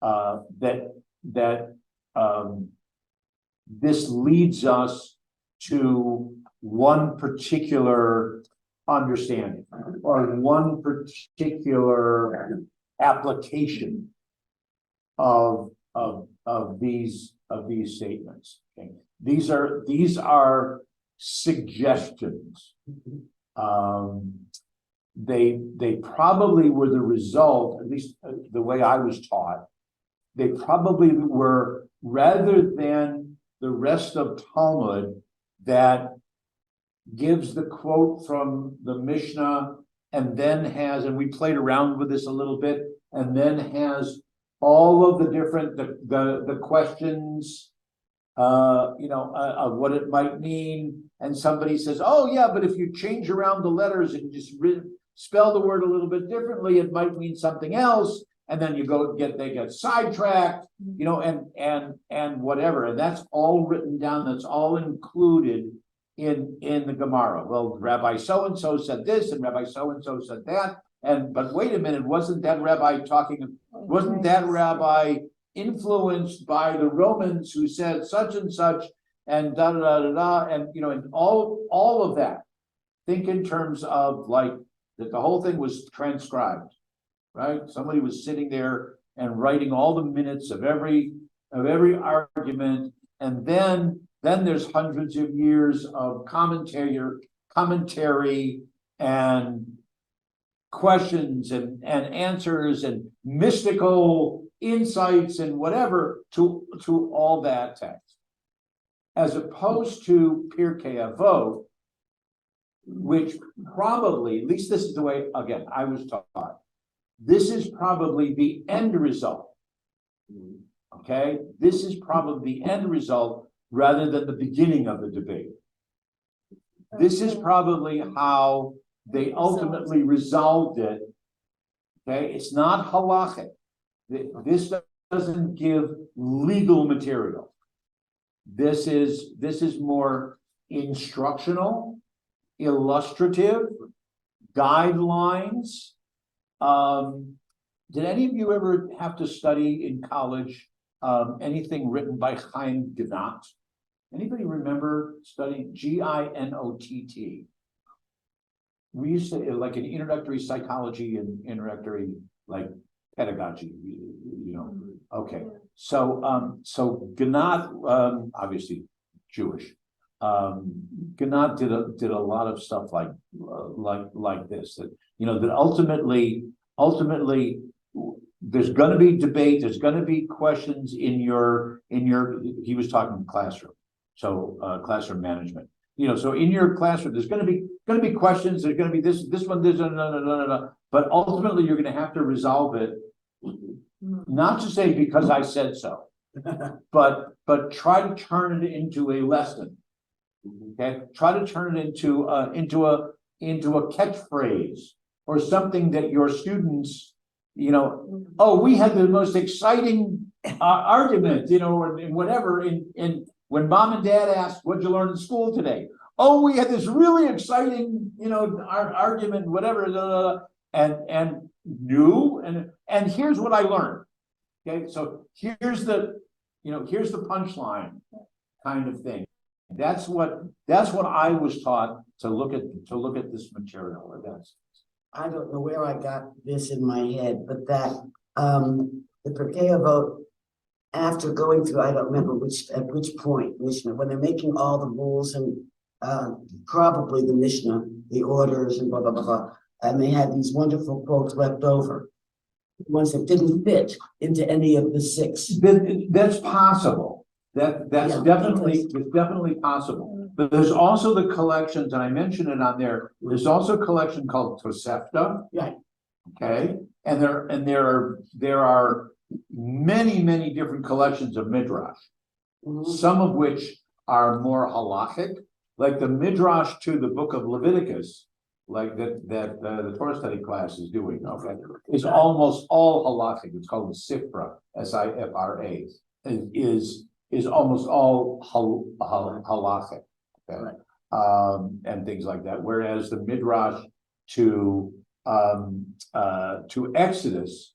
that this leads us to one particular understanding or one particular application of these statements. Okay? These are suggestions. They probably were the result, at least the way I was taught, they probably were, rather than the rest of Talmud that gives the quote from the Mishnah and then has, and we played around with this a little bit, and then has all of the different, the questions, of what it might mean. And somebody says, oh yeah, but if you change around the letters and just spell the word a little bit differently, it might mean something else. And then they get sidetracked, and whatever. And that's all written down. That's all included in the Gemara. Well, Rabbi so-and-so said this, and Rabbi so-and-so said that. But wait a minute, wasn't that rabbi influenced by the Romans who said such and such, and da da da da da, and and all of that? Think in terms of like that the whole thing was transcribed, right? Somebody was sitting there and writing all the minutes of every argument, and then there's hundreds of years of commentary and questions and answers and mystical insights and whatever to all that text, as opposed to Pirkei Avot, which probably, at least this is the way, again, I was taught, this is probably the end result. Okay, this is probably the end result rather than the beginning of the debate. This is probably how they ultimately resolved it. Okay, it's not halachic. This doesn't give legal material. This is more instructional, illustrative, guidelines. Did any of you ever have to study in college anything written by Chaim Ginott? Anybody remember studying Ginott? We used to, like, an introductory psychology and introductory like pedagogy, Okay, so Ginott, obviously Jewish. Ginott did a lot of stuff like this, that that ultimately there's going to be debate, there's going to be questions in your he was talking classroom, so classroom management. So in your classroom, there's going to be questions. There's going to be this one, but ultimately you're going to have to resolve it. Not to say because I said so, but try to turn it into a lesson. Okay, try to turn it into a catchphrase or something that your students, oh, we had the most exciting argument, and whatever. In when mom and dad asked, "What'd you learn in school today?" Oh, we had this really exciting, argument, whatever, and new, and here's what I learned. Okay, so here's the punchline kind of thing. That's what I was taught to look at this material. I don't know where I got this in my head, but that the Pirkei Avot, after going through, I don't remember at which point, Mishnah, when they're making all the rules and probably the Mishnah, the orders and blah, blah, blah, blah, and they had these wonderful quotes left over, ones that didn't fit into any of the six. That's possible. That's definitely possible. But there's also the collections, and I mentioned it on there. There's also a collection called Tosefta. Right. Okay, and there are many different collections of midrash. Mhm. Some of which are more halachic, like the midrash to the book of Leviticus, like that the Torah study class is doing. Okay, is almost all halachic. It's called the Sifra, Sifra, is almost all halachic. Okay, Right. And things like that. Whereas the midrash to Exodus,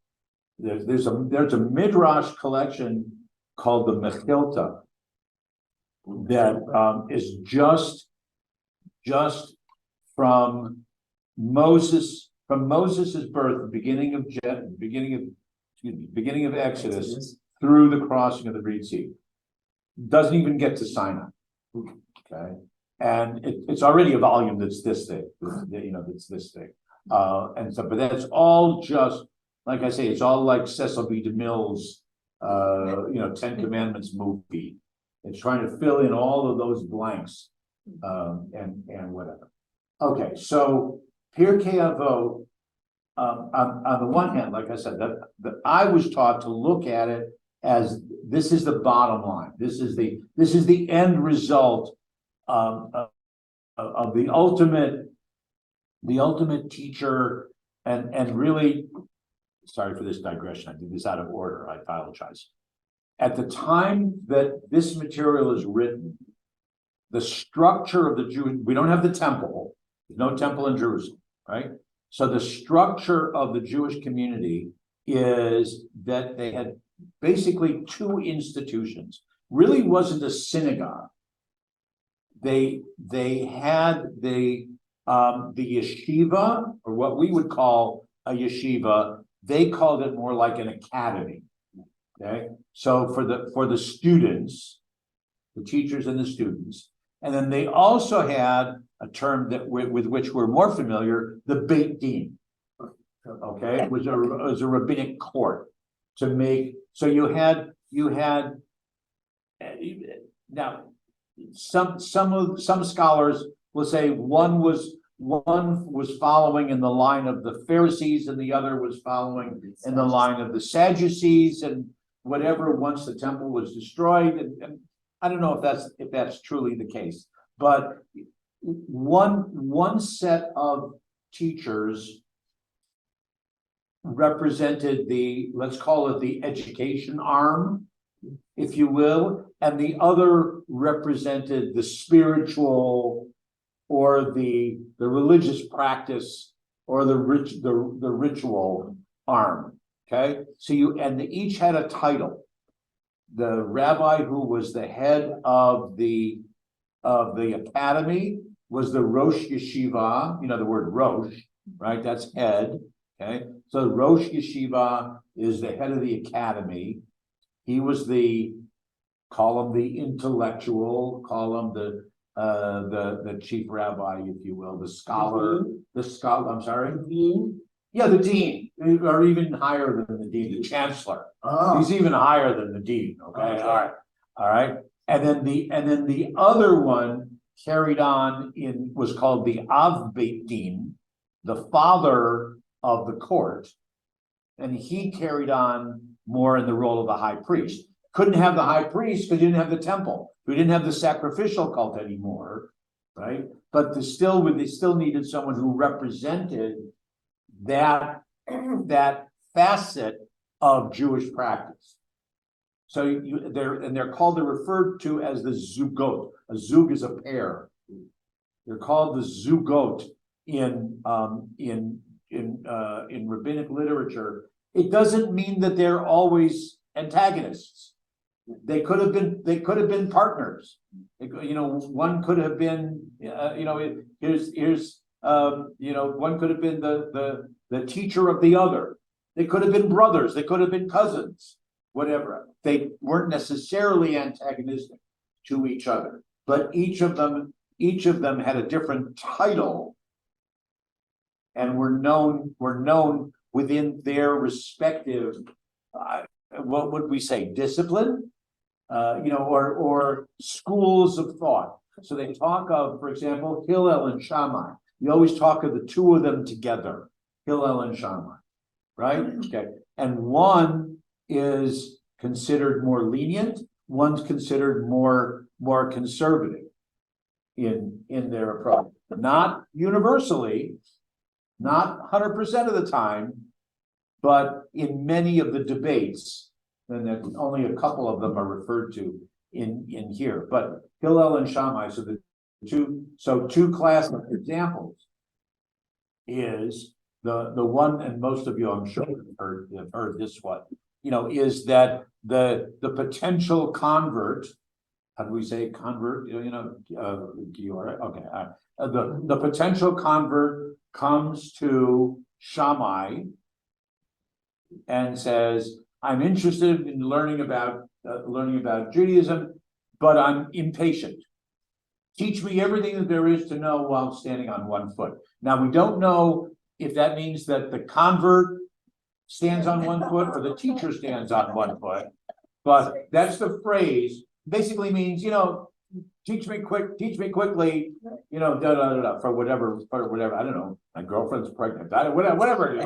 there's a midrash collection called the Mechilta that is just from Moses's birth, beginning of Exodus through the crossing of the Red Sea. Doesn't even get to Sinai. Okay, and it's already a volume that's this thick. That's this thick. And so, but that's all just, like I say, it's all like Cecil B. DeMille's Ten Commandments movie. It's trying to fill in all of those blanks, and whatever. Okay, so Pirkei Avot, on the one hand, like I said, that I was taught to look at it as this is the bottom line. This is the end result of the ultimate teacher, and really, sorry for this digression. I did this out of order. I apologize. At the time that this material is written, the structure of the Jewish, we don't have the temple. There's no temple in Jerusalem, right? So the structure of the Jewish community is that they had basically two institutions. Really wasn't a synagogue. They had the yeshiva, or what we would call a yeshiva. They called it more like an academy. Okay, so for the students, the teachers and the students, and then they also had a term that with which we're more familiar, the Beit Din. Okay, it was a rabbinic court to make. So you had now some scholars will say one was following in the line of the Pharisees and the other was following in the line of the Sadducees and whatever, once the temple was destroyed. And I don't know if that's truly the case, but one set of teachers represented let's call it the education arm, if you will, and the other represented the spiritual or the religious practice or the ritual arm. Okay, so they each had a title. The rabbi who was the head of the academy was the Rosh Yeshiva. You know the word Rosh, right? That's head. Okay, so Rosh Yeshiva is the head of the academy. He was call him the intellectual, call him the chief rabbi, if you will, the scholar, I'm sorry. Yeah, the dean, or even higher than the dean, the chancellor. Oh. He's even higher than the dean. Okay, all right. And then the other one carried on was called the Av Beit Din, the father of the court, and he carried on more in the role of the high priest. Couldn't have the high priest because you didn't have the temple. We didn't have the sacrificial cult anymore, right? But they still needed someone who represented that facet of Jewish practice. So they're referred to as the zugot. A zug is a pair. They're called the zugot in rabbinic literature. It doesn't mean that they're always antagonists. They could have been partners. One could have been one could have been the teacher of the other. They could have been brothers. They could have been cousins. Whatever. They weren't necessarily antagonistic to each other, but each of them had a different title, and were known within their respective, what would we say, discipline, or schools of thought. So they talk of, for example, Hillel and Shammai. You always talk of the two of them together, Hillel and Shammai, right? Okay, and one is considered more lenient, one's considered more conservative in their approach. Not universally, not 100% of the time, but in many of the debates, and then only a couple of them are referred to in here. But Hillel and Shammai, so two classic examples is the one, and most of you I'm sure have heard this one, is that the potential convert, how do we say convert? You are okay. The potential convert comes to Shammai and says, I'm interested in learning about Judaism, but I'm impatient. Teach me everything that there is to know while standing on one foot. Now, we don't know if that means that the convert stands on one foot or the teacher stands on one foot. But that's the phrase, basically means, teach me quickly, da, da, da, da, for whatever, I don't know, my girlfriend's pregnant, whatever it is,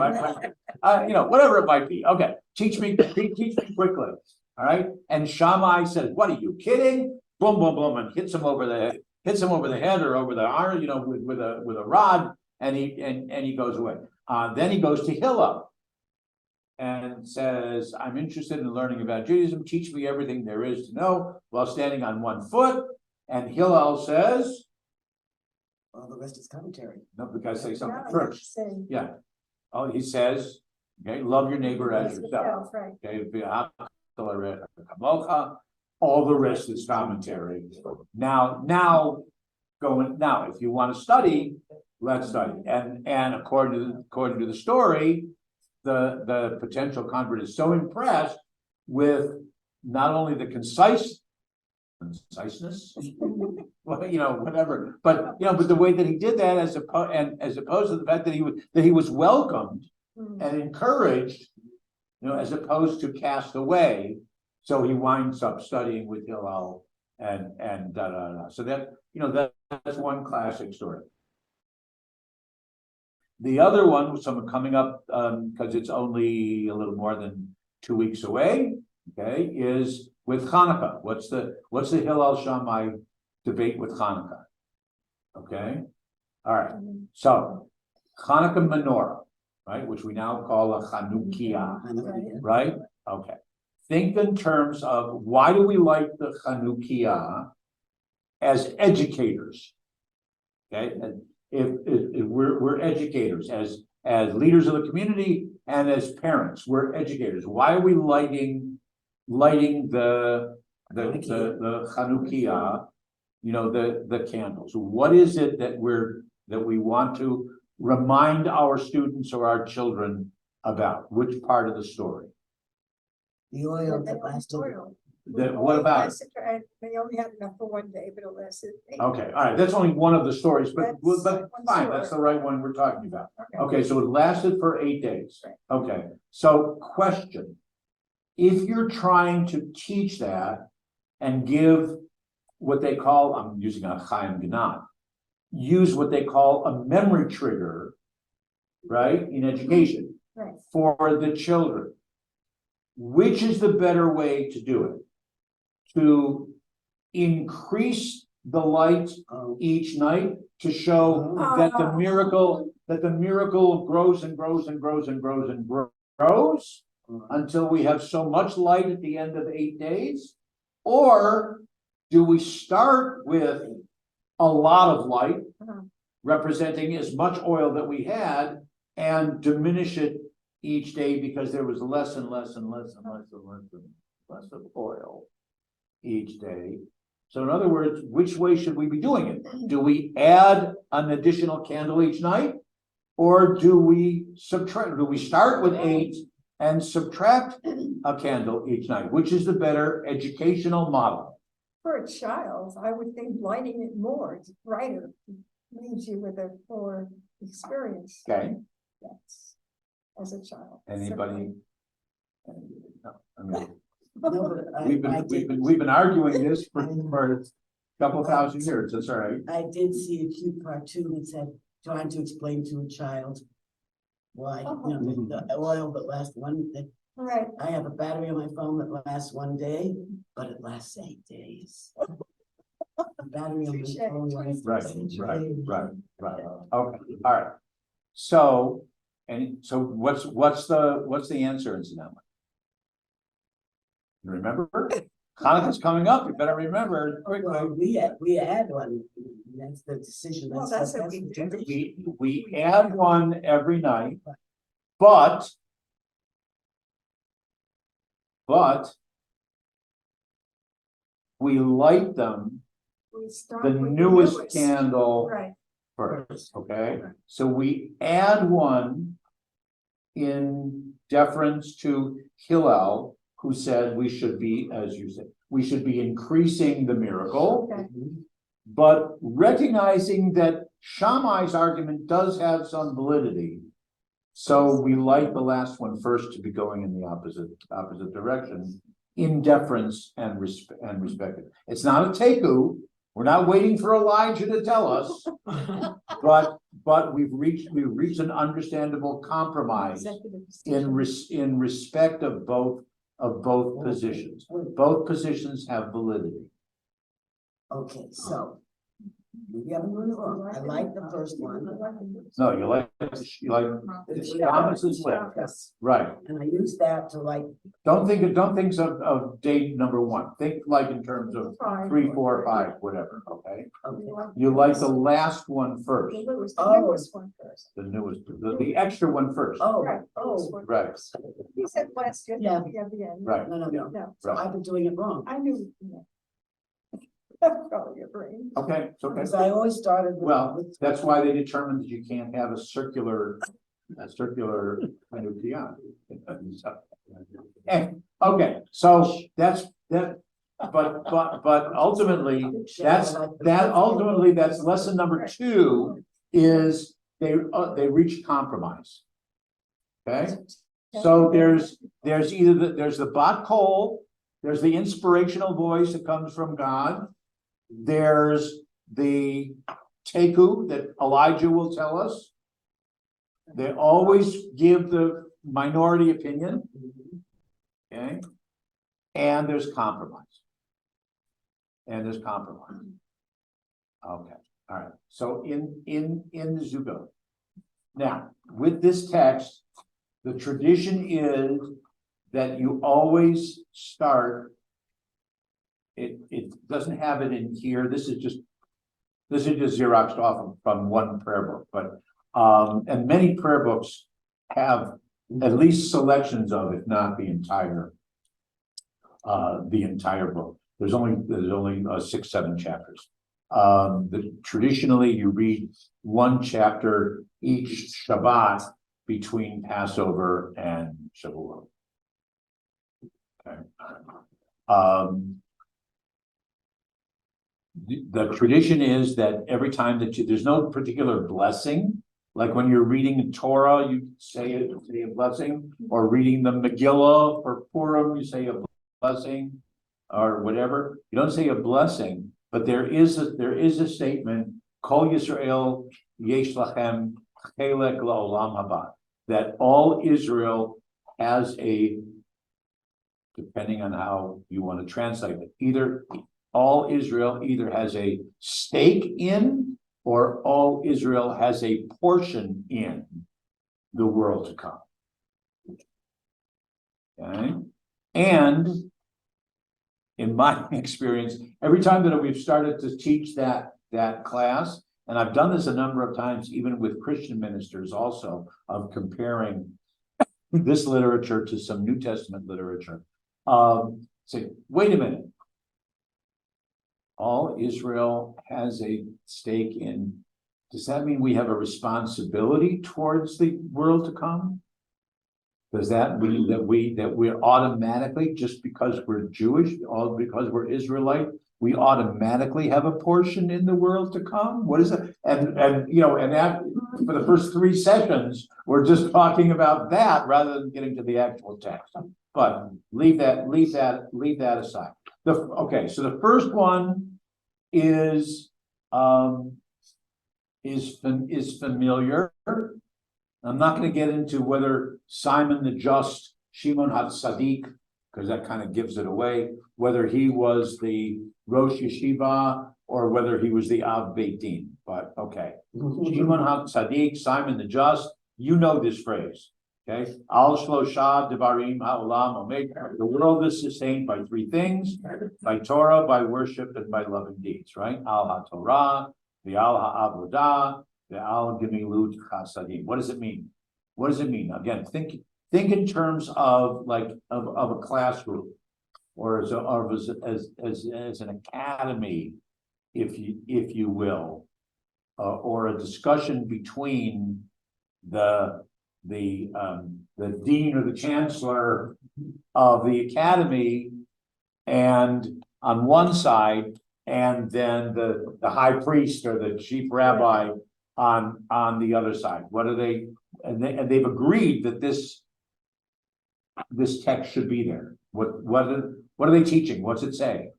whatever it might be, okay, teach me quickly, all right? And Shammai says, what are you kidding? Boom, boom, boom, and hits him over the head or over the arm, with a rod, and he goes away. Then he goes to Hillel and says, I'm interested in learning about Judaism. Teach me everything there is to know while standing on one foot. And Hillel says, Well, the rest is commentary. no, we gotta say something Yeah, first. say, Yeah. Oh, he says, okay, love your neighbor as yes, yourself. right. Okay, all the rest is commentary. Now, if you want to study, let's study. And according to the story, the potential convert is so impressed with not only the conciseness, well, whatever, but the way that he did that, as opposed to the fact that he was welcomed Mm. and encouraged, as opposed to cast away. So he winds up studying with Hillel and da da da. So that's one classic story. The other one, some coming up, because it's only a little more than 2 weeks away, okay, is with Hanukkah. What's the Hillel Shammai debate with Hanukkah? Okay, all right. So Hanukkah menorah, right, which we now call a Chanukiah, right? Okay. Think in terms of why do we like the Chanukiah as educators? Okay, and if we're educators as leaders of the community and as parents, we're educators. Why are we lighting the Chanukiah, the candles? What is it that we want to remind our students or our children about? Which part of the story? The oil that lasted. What about it? They only had enough for one day, but it lasted. Okay, all right, that's only one of the stories, but That's fine, one that's the right one we're talking about. Okay. Okay, so it lasted for 8 days. Right. Okay, so question. If you're trying to teach that and give what they call, I'm using a Chaim Gnat, use what they call a memory trigger, right, in education Right. for the children, which is the better way to do it? To increase the light each night to show that the miracle grows and grows and grows and grows and grows until we have so much light at the end of 8 days? Or do we start with a lot of light representing as much oil that we had and diminish it each day because there was less and less and less and less and less of oil each day? So in other words, which way should we be doing it? Do we add an additional candle each night? Or do we subtract? Do we start with 8 and subtract a candle each night? Which is the better educational model? For a child, I would think lighting it more, it's brighter, leaves you with a fuller experience. Okay, Yes, as a child. anybody? No, I mean, No, but we've been arguing this for a couple thousand years, that's all right. I did see a cute cartoon that said, trying to explain to a child why, the oil that lasts one day. Right. I have a battery on my phone that lasts 1 day, but it lasts 8 days. A battery on my phone lasts Right, 8 right, days. right. Okay, all right. So, what's the answer, incidentally? You remember? Hanukkah's coming up, you better remember quickly. Well, we had one, that's the decision. Well, that's what we do. We add one every night, but we light them, We start the with newest candle Right. first, okay? So we add one in deference to Hillel, who said we should be, as you said, we should be increasing the miracle, Okay. but recognizing that Shammai's argument does have some validity. So we light the last one first to be going in the opposite direction, in deference and respect it. It's not a teku. We're not waiting for Elijah to tell us, but we've reached an understandable compromise in respect of both positions. Both positions have validity. Okay, so. You haven't done it wrong. I like the first one. No, you like Thomas's list, Yes, right? and I use that to like, Don't think of date number one. Think like in terms of 3, 4, 5, whatever, okay? okay, You like the last one first, The newest one first. the newest, the extra one first, oh, Right, newest oh, one right, first. He said last year, Yeah. at the end. right. no, No, so I've been doing it wrong. I knew. That's probably your brain. Okay, it's okay. Because I always started with. Well, with- that's why they determined that you can't have a circular kind of piano. Okay, so that's, but ultimately, that's lesson number 2 is they reach compromise. Okay, so there's either there's the bat kol, there's the inspirational voice that comes from God. There's the teku that Elijah will tell us. They always give the minority opinion. Okay. And there's compromise. Okay. All right. So in the Zugo. Now, with this text, the tradition is that you always start. It doesn't have it in here. This is just Xeroxed off from one prayer book, but and many prayer books have at least selections of, if not the entire book. There's only 6, 7 chapters. Traditionally you read one chapter each Shabbat between Passover and Shavuot. Okay. The tradition is that every time that there's no particular blessing, like when you're reading Torah, you say a blessing, or reading the Megillah for Purim, you say a blessing, or whatever. You don't say a blessing, but there is a statement, Kol Yisrael Yesh Lachem Chelek La'olam Haba, that all Israel has a, depending on how you want to translate it, either all Israel either has a stake in, or all Israel has a portion in the world to come. Okay, and in my experience, every time that we've started to teach that class, and I've done this a number of times, even with Christian ministers also, of comparing this literature to some New Testament literature. Say, wait a minute. All Israel has a stake in. Does that mean we have a responsibility towards the world to come? Does that mean that we're automatically, just because we're Jewish, all because we're Israelite, we automatically have a portion in the world to come? What is it? And that for the first 3 sessions, we're just talking about that rather than getting to the actual text. But leave that aside. Okay, so the first one is familiar. I'm not going to get into whether Simon the Just, Shimon HaTzadik, because that kind of gives it away, whether he was the Rosh Yeshiva or whether he was the Av Beit Din. But okay, Shimon HaTzadik, Simon the Just, you know this phrase. Okay, Al Shlosha Devarim Ha'olam Omed. The world is sustained by 3 things: by Torah, by worship, and by loving deeds. Right? Al HaTorah, the Al HaAvodah, the Al Gemilut Chasadim. What does it mean? What does it mean? Again, think in terms of a classroom, or as an academy, if you will, or a discussion between the dean or the chancellor of the academy, and on one side, and then the high priest or the chief rabbi on the other side. What are they? And they've agreed that this text should be there. What What are they teaching? What's it say?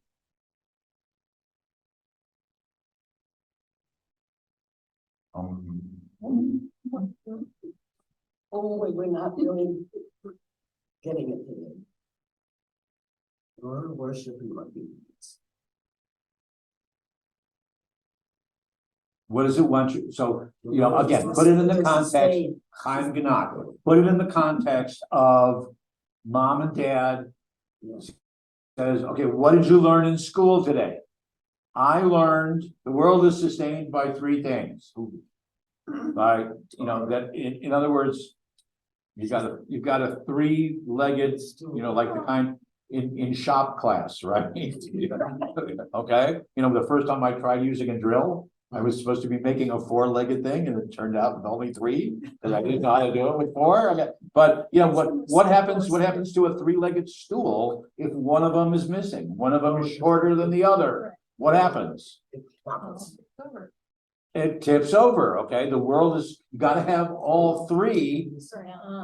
Oh, wait, we're not really getting it today. Lord, worship and loving. What does it want you, so, you know, again, put it in the context, Chaim Genack, put it in the context of mom and dad says, okay, what did you learn in school today? I learned the world is sustained by three things. By, you know, that in other words, you've got a three-legged, you know, like the kind in shop class, right? Okay, you know, the first time I tried using a drill, I was supposed to be making a four-legged thing, and it turned out with only three, because I didn't know how to do it with four. Okay. But you know what happens? What happens to a three-legged stool if one of them is missing? One of them is shorter than the other. What happens? It tips over. Okay, the world is, you got to have all three,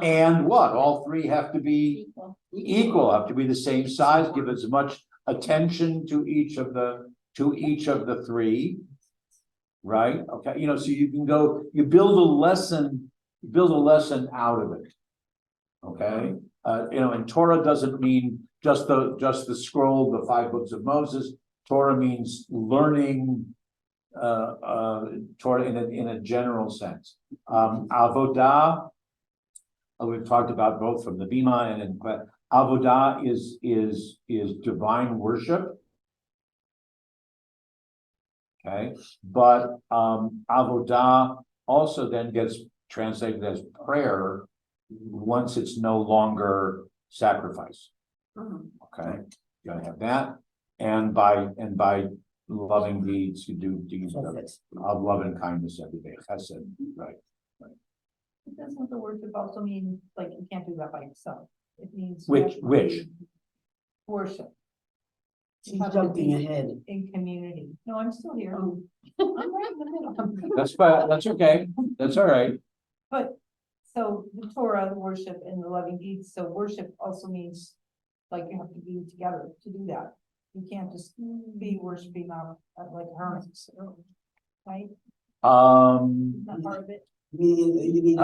and what? All three have to be equal, have to be the same size. Give as much attention to each of the three. Right, okay, you know, so you can go, you build a lesson out of it. Okay, you know, and Torah doesn't mean just the scroll, the 5 books of Moses. Torah means learning Torah in a general sense. Avodah, we've talked about both from the Bima and in Avodah is divine worship. Okay, but avodah also then gets translated as prayer once it's no longer sacrifice. Okay, you gotta have that, and by loving deeds, you do deeds of love and kindness every day. Chesed, right? Doesn't the worship also mean like you can't do that by yourself? It means Which worship. She's jumping ahead. In community. No, I'm still here. I'm right in the middle. That's fine. That's okay. That's all right. But so the Torah, the worship, and the loving deeds. So worship also means like you have to be together to do that. You can't just be worshiping out like hermits, right? Not part of it. You mean.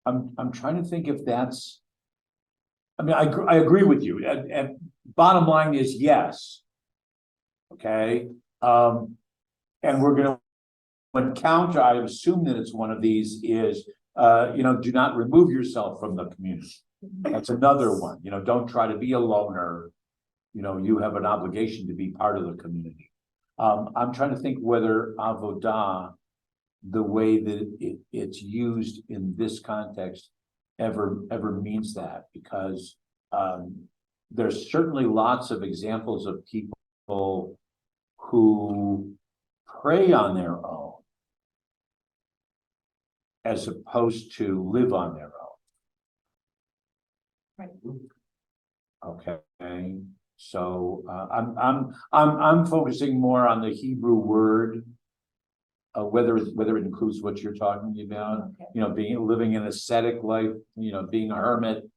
I'm trying to think if that's. I mean, I agree with you, and bottom line is yes. Okay, and we're gonna encounter, I assume that it's one of these is, you know, do not remove yourself from the community. That's another one, you know, don't try to be a loner. You know, you have an obligation to be part of the community. I'm trying to think whether avodah, the way that it's used in this context, ever means that, because there's certainly lots of examples of people who pray on their own as opposed to live on their own. Right. Okay, so I'm focusing more on the Hebrew word. Whether it includes what you're talking about, Okay. you know, living an ascetic life, you know, being a hermit,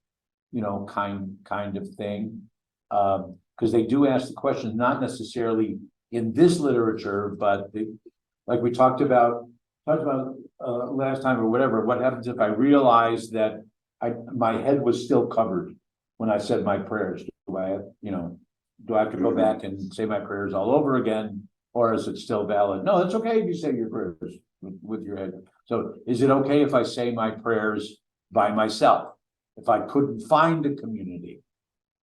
you know, kind of thing. Because they do ask the questions, not necessarily in this literature, but like we talked about last time or whatever. What happens if I realize that my head was still covered when I said my prayers? Do I have to go back and say my prayers all over again? Or is it still valid? No, it's okay if you say your prayers with your head. So is it okay if I say my prayers by myself? If I couldn't find a community,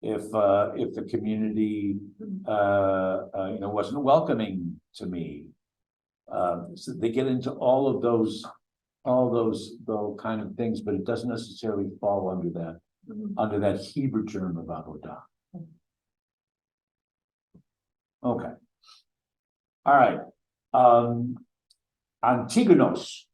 if the community you know, wasn't welcoming to me, so they get into all those kind of things, but it doesn't necessarily fall under that Hebrew term of avodah. Okay. All right. Antigonos.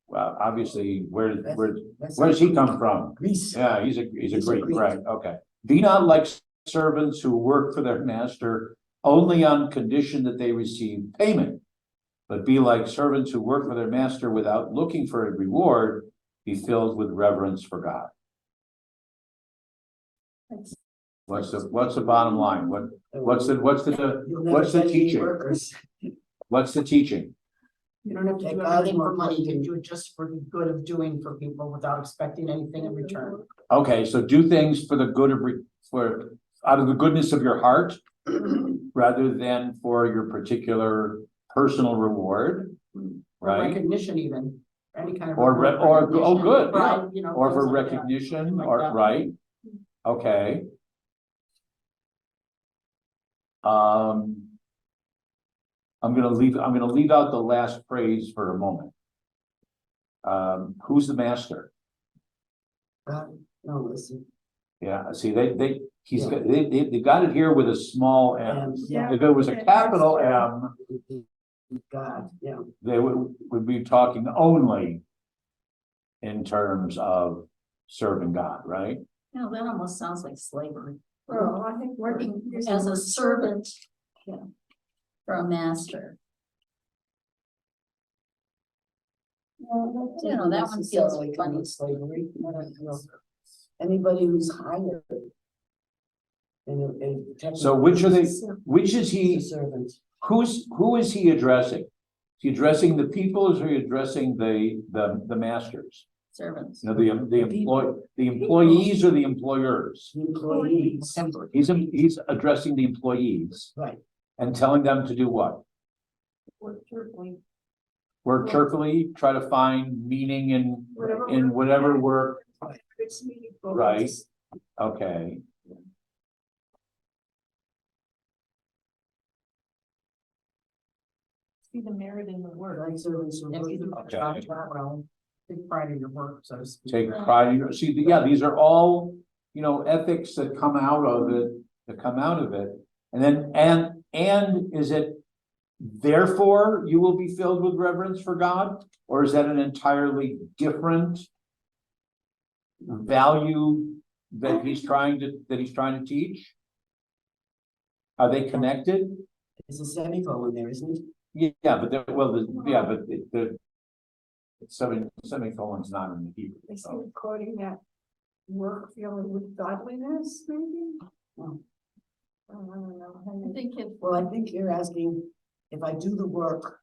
Well, obviously, where's he come from? Greece. Yeah, he's a Greek, Greek. right? Okay. Be not like servants who work for their master only on condition that they receive payment, but be like servants who work for their master without looking for a reward. Be filled with reverence for God. What's the bottom line? What's the You'll never what's the get any teaching? workers. What's the teaching? You don't have to Take do God's everything for word money, you for can it. do it just for the good of doing for people without expecting anything in return. Okay, so do things for the good of, for, out of the goodness of your heart, rather than for your particular personal reward, Or right? recognition even, any kind of. Or reward, oh, recognition, good, yeah. pride, you know, Or for things like that. recognition, Like or, that. right? Okay. I'm gonna leave out the last phrase for a moment. Who's the master? God, no, listen, Yeah, see, they got it here with a small m. and Yeah. If it was a capital M, God, yeah. they would be talking only in terms of serving God, right? You know, that almost sounds like slavery, Well, I think working using as the a word servant, for a master. You know, that one feels Necessarily kind funny. of slavery. I don't know. Anybody who's hired. So which are they, which is A he, servant. who is he addressing? Is he addressing the people, or is he addressing the masters? Servants. You know, the employees or the employers? Employees, He's addressing the employees right, and telling them to do what? Work cheerfully. Work cheerfully, try to find meaning in whatever work, It's meaningful. right? Okay. See the merit in the work. right, servants. If you do are- a job well, take pride in your work, so to speak. Take pride in your, see, yeah, these are all, you know, ethics that come out of it, And then, and is it therefore you will be filled with reverence for God? Or is that an entirely different value that he's trying to teach? Are they connected? There's a semicolon there, isn't it? Yeah, but the semicolon's not in the Hebrew. Is so. he quoting that work feeling with godliness, maybe? Hmm. I don't know. I think if, Well, I think you're asking if I do the work.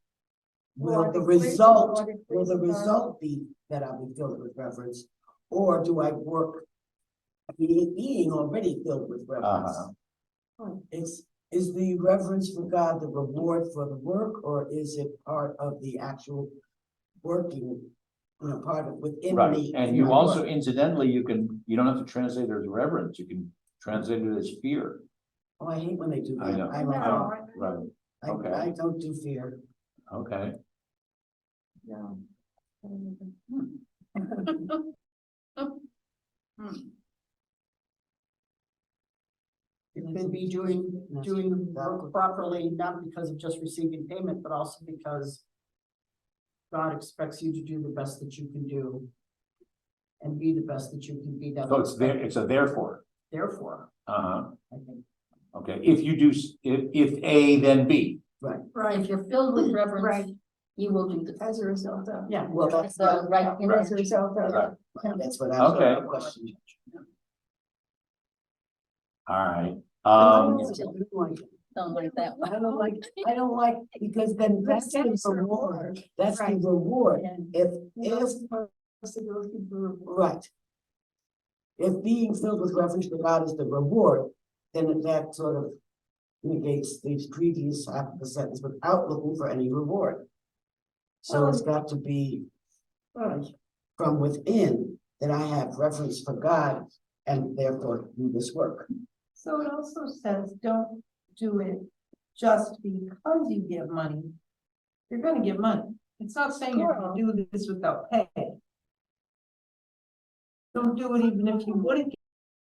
Well, Will I the think please- result, I think will the please- result be that I'll be filled with reverence? Or do I work? Being already filled with reverence. Uh-huh. Is the reverence for God the reward for the work, or is it part of the actual working? You know, part of within Right, me. and in you my also work? incidentally, you don't have to translate it as reverence, you can translate it as fear. Oh, I hate when they do that. I know, I No, don't, I- Right, okay. I don't do fear. okay. No. You could be doing work properly, not because of just receiving payment, but also because God expects you to do the best that you can do and be the best that you can be. That's So it's there, it's a therefore, Therefore, uh-huh, I think. okay, if you do, if A, then B. right, if you're filled with reverence, Right, you will do the. as a result of. Yeah. Well, that's, So, right, in As a result of. Right. that's what I was Okay. gonna question. All right, Don't like that one. I don't like, because then that's the reward, that's the Right. reward. If, You're not if, supposed to go through the- right. If being filled with reverence to God is the reward, then that sort of negates the previous half of the sentence without looking for any reward. So it's got to be from within that I have reverence for God and therefore do this work. So it also says, don't do it just because you get money. You're gonna get money. It's not saying you're gonna do this without pay. Don't do it even if you wouldn't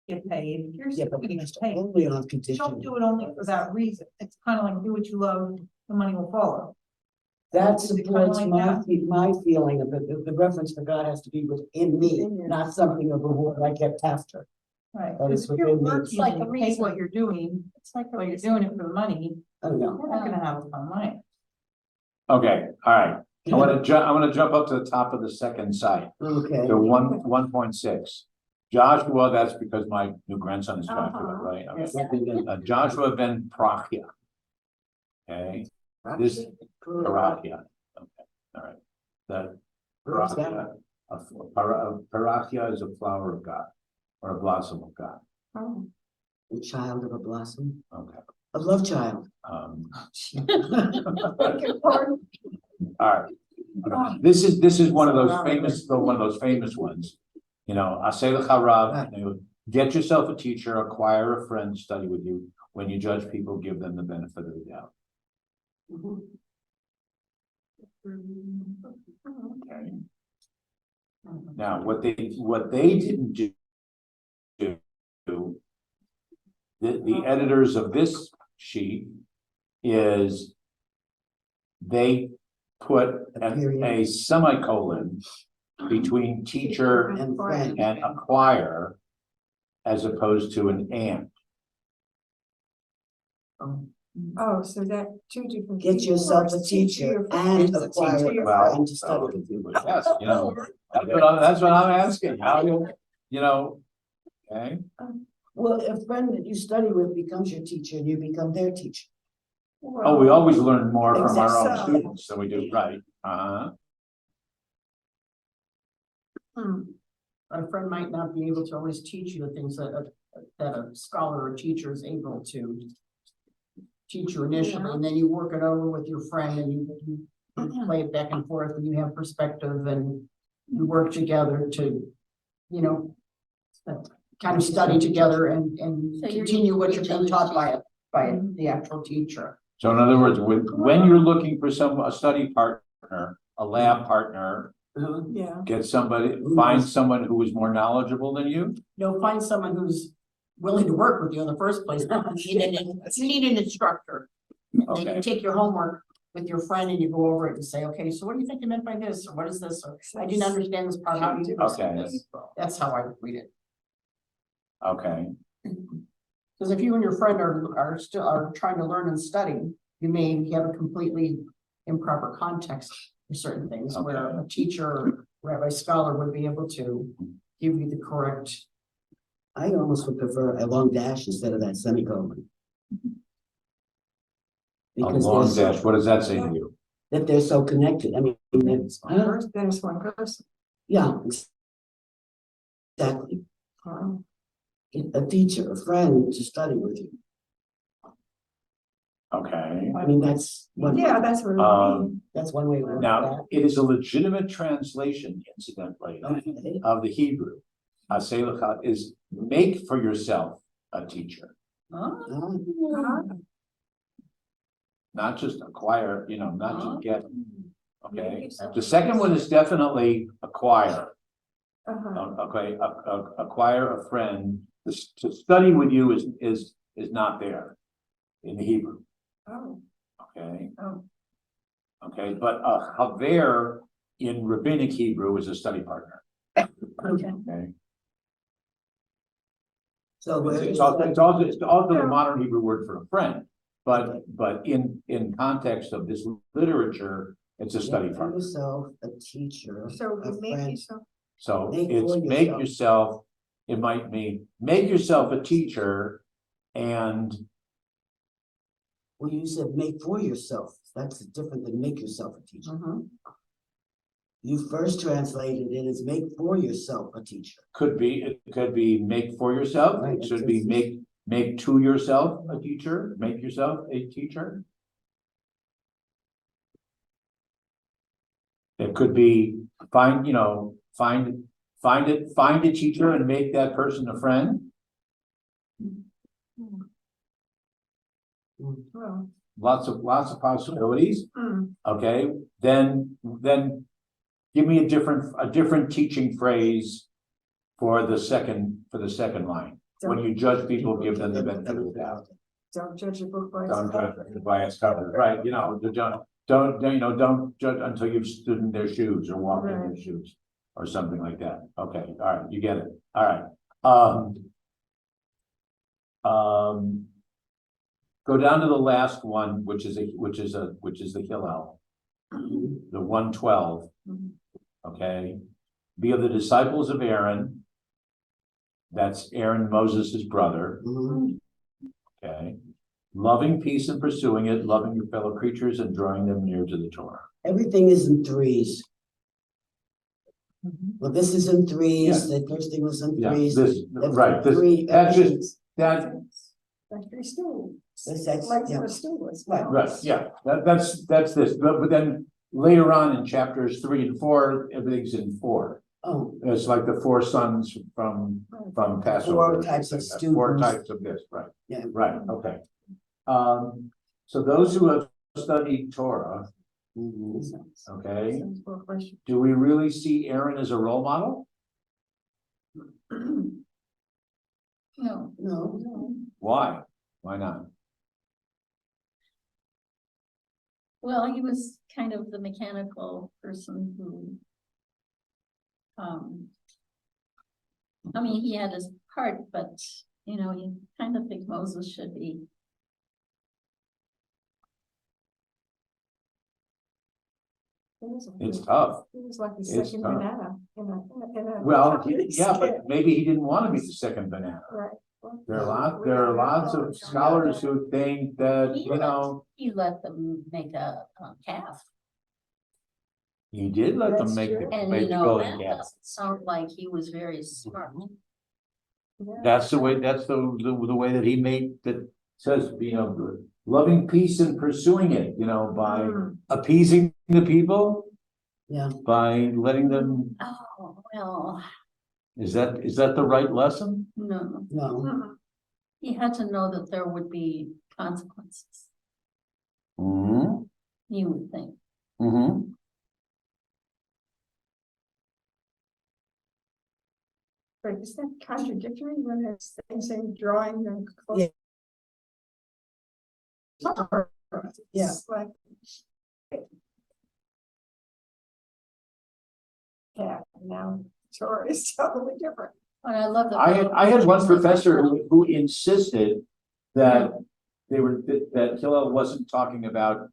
get paid. If you're Yeah, but still gonna it's get paid. only on Don't condition. do it only for that reason. It's kind of like do what you love, the money will follow. That Is it kinda supports like my feeling of it, the reference for God has to be within me, not something of a reward I get after. Right. But it's If you're within me. working, It's like you a pay reason. what you're doing, It's like a but you're reason. doing it for the money, Oh, no. you're not gonna have a ton of money. okay, all right, I wanna jump up to the top of the second site, Okay, the 1.6. Joshua, that's because my new grandson is Joshua, Uh-huh. right? Okay. Yes. Joshua ben Prachia. Okay, this Parachia. Okay, all right. The Where's that? Parachia is a flower of God or a blossom of God. Oh. The child of a blossom, Okay. a love child. Beg your pardon? All right. This is one of those famous ones. You know, Aseh lecha rav, you know, get yourself a teacher, acquire a friend, study with you. When you judge people, give them the benefit of the doubt. Okay. Now, what they didn't do. The editors of this sheet is. They put a semicolon between teacher And friend. and acquire. As opposed to an and. Oh, so that two different. Get people, yourself or a teacher your and friends, acquire teach your a Well, friend to study with you. Yes, you know, that's what I'm asking, how do you know, okay? Well, a friend that you study with becomes your teacher and you become their teacher. Oh, we always learn more from our own Exactly. students than we do, right? A friend might not be able to always teach you the things that a scholar or teacher is able to teach you initially, and then you work it over with your friend and you play it back and forth and you have perspective and you work together to, you know, kind of study together and So you're continue what you're each being other's taught by the actual teacher. So in other words, when you're looking for a study partner, a lab partner, Yeah. get somebody, find someone who is more knowledgeable than you. You'll find someone who's willing to work with you in the first place. You need an instructor. Then Okay. you take your homework with your friend and you go over it and say, okay, so what do you think you meant by this? Or what is this? Or I didn't understand this part. How do you understand Okay. this? That's how I read it. Okay, Because if you and your friend are trying to learn and study, you may have a completely improper context for certain things, where Okay. a teacher, or rabbi scholar would be able to give you the correct. I almost would prefer a long dash instead of that semicolon. a Because long they're dash, what does that say to you? that they're so connected. I mean, There's one person. yeah. Exactly. Wow. Get a teacher, a friend to study with you. Okay, I mean, that's one. Yeah, that's what I mean. That's one way to look at now, it is a legitimate translation, incidentally, that. Okay. of the Hebrew. Aseh lecha is make for yourself a teacher, Huh? not just acquire, you know, not just get. Okay, yourself the second one is definitely acquire. Uh-huh. Okay, acquire a friend, to study with you is not there in the Hebrew, Oh. okay? Oh. Okay, but a haver in rabbinic Hebrew is a study partner, Okay. okay? So where It's is also the modern Hebrew word for a friend, but in context of this literature, it's a study Make partner. yourself a teacher, So a you make friend. yourself. So Make it's for make yourself. yourself, it might mean, make yourself a teacher and, Well, you said make for yourself. That's different than make yourself a teacher. Mhm. You first translated it as make for yourself a teacher. it could be make for yourself, Right, it should be make to yourself a teacher, make yourself a teacher. It could be find a teacher and make that person a friend. Well. Lots of possibilities. Hmm. Okay, then give me a different teaching phrase for the second line. When you judge people, give them the benefit of the doubt. Don't judge a book by its Don't judge cover. it by its cover, right? You know, don't judge until you've stood in their shoes or walked in their Right. shoes or something like that. Okay, all right, you get it. All right. Go down to the last one, which is the Hillel, the 112. Mhm. Okay, be of the disciples of Aaron. That's Aaron Moses' brother, Mhm. okay? Loving peace and pursuing it, loving your fellow creatures and drawing them near to the Torah. Everything is in threes. Well, this is in threes, Yeah. the first thing was in Yeah, threes. this, the right, this, three- that's just, everything's- that, Like your stool. That's- Like yeah. your stool as Right. well. right, yeah, that's this, but then later on in chapters 3 and 4, everything's in 4. Oh, It's like the 4 sons from Passover. 4 types of 4 students. types of this, right? Yeah. Right, okay. So those who have studied Torah, mhm. okay, Sounds more question. do we really see Aaron as a role model? No, No, Why? Why not? well, he was kind of the mechanical person who. I mean, he had his part, but, you know, you kind of think Moses should be. It's tough. It was like the It's second tough. banana in a. Well, chocolate yeah, stick. but maybe he didn't want to be the second banana. Right. Well, There are lots of scholars who think that, you know, He let them make a calf, he did let them That's make true. the and make you the know, golden that calf. doesn't sound like he was very smart. Yeah. That's the way, that's the way that he made, that says, you know, loving peace and pursuing it, you know, by Mm. appeasing the people, yeah, by letting them, Oh, well, is that the right lesson? no, no, Mhm. he had to know that there would be consequences, Mm-hmm, you would think. mm-hmm. But is that contradictory when it's saying drawing them close? Yeah. Yeah. It's like. Yeah, now Torah is totally different. And I love that. I had one professor who insisted that they were, that Hillel wasn't talking about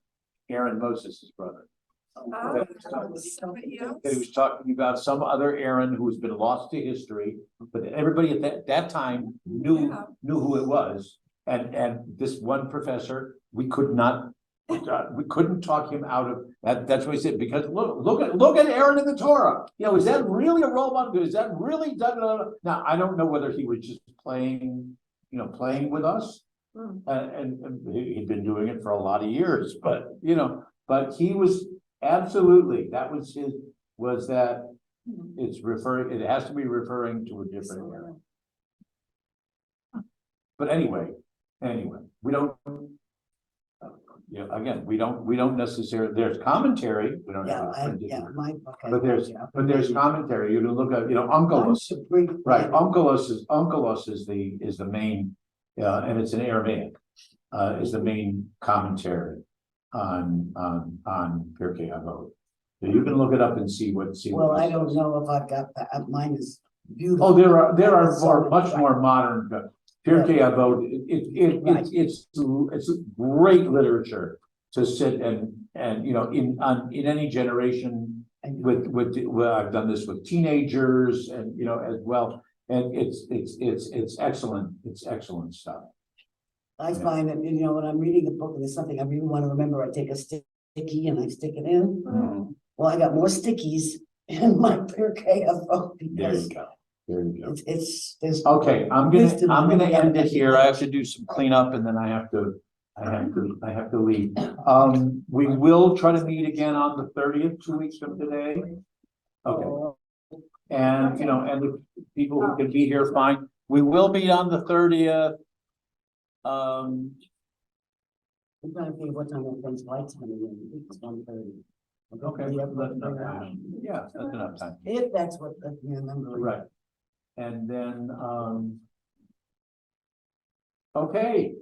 Aaron Moses' brother. Somebody else? That he was talking about some other Aaron who's been lost to history, but everybody at that time knew Yeah. who it was. And this one professor, we couldn't talk him out of that. That's what he said, because look at Aaron in the Torah. You know, is that really a role model? Is that really done? Now, I don't know whether he was just playing with us. Hmm. And he'd been doing it for a lot of years, but he was absolutely, that was that it has to be referring to a different era. But anyway, we don't. Again, we don't necessarily, there's commentary, we don't have. it printed here. okay. But there's commentary, you can look at, Onkelos, right, Onkelos is the main, and it's in Aramaic, is the main commentary on Pirkei Avot. So you can look it up and see what. Well, it I don't says. know if I've got that, mine is beautiful. Oh, there are So much right. more modern, Pirkei Avot, Right. it's great literature to sit and in any generation well, I've done this with teenagers and, as well, and it's excellent stuff. I find that, when I'm reading a book and there's something I really want to remember, I take a sticky and I stick it in. Mhm. Well, I got more stickies in my Pirkei Avot There you because go, there you go. there's. Okay, I'm wisdom gonna in end it every here. I page. have to do some cleanup and then I have to leave. We will try to meet again on the 30th, 2 weeks from today. Okay. And, and the people who can be here, fine. We will meet on the 30th. I'm trying to think of what time my friend's flight's coming in. It's 1:30. Okay, that's enough time. Yeah, that's enough time. If that's what, you remember. Right. And then, okay,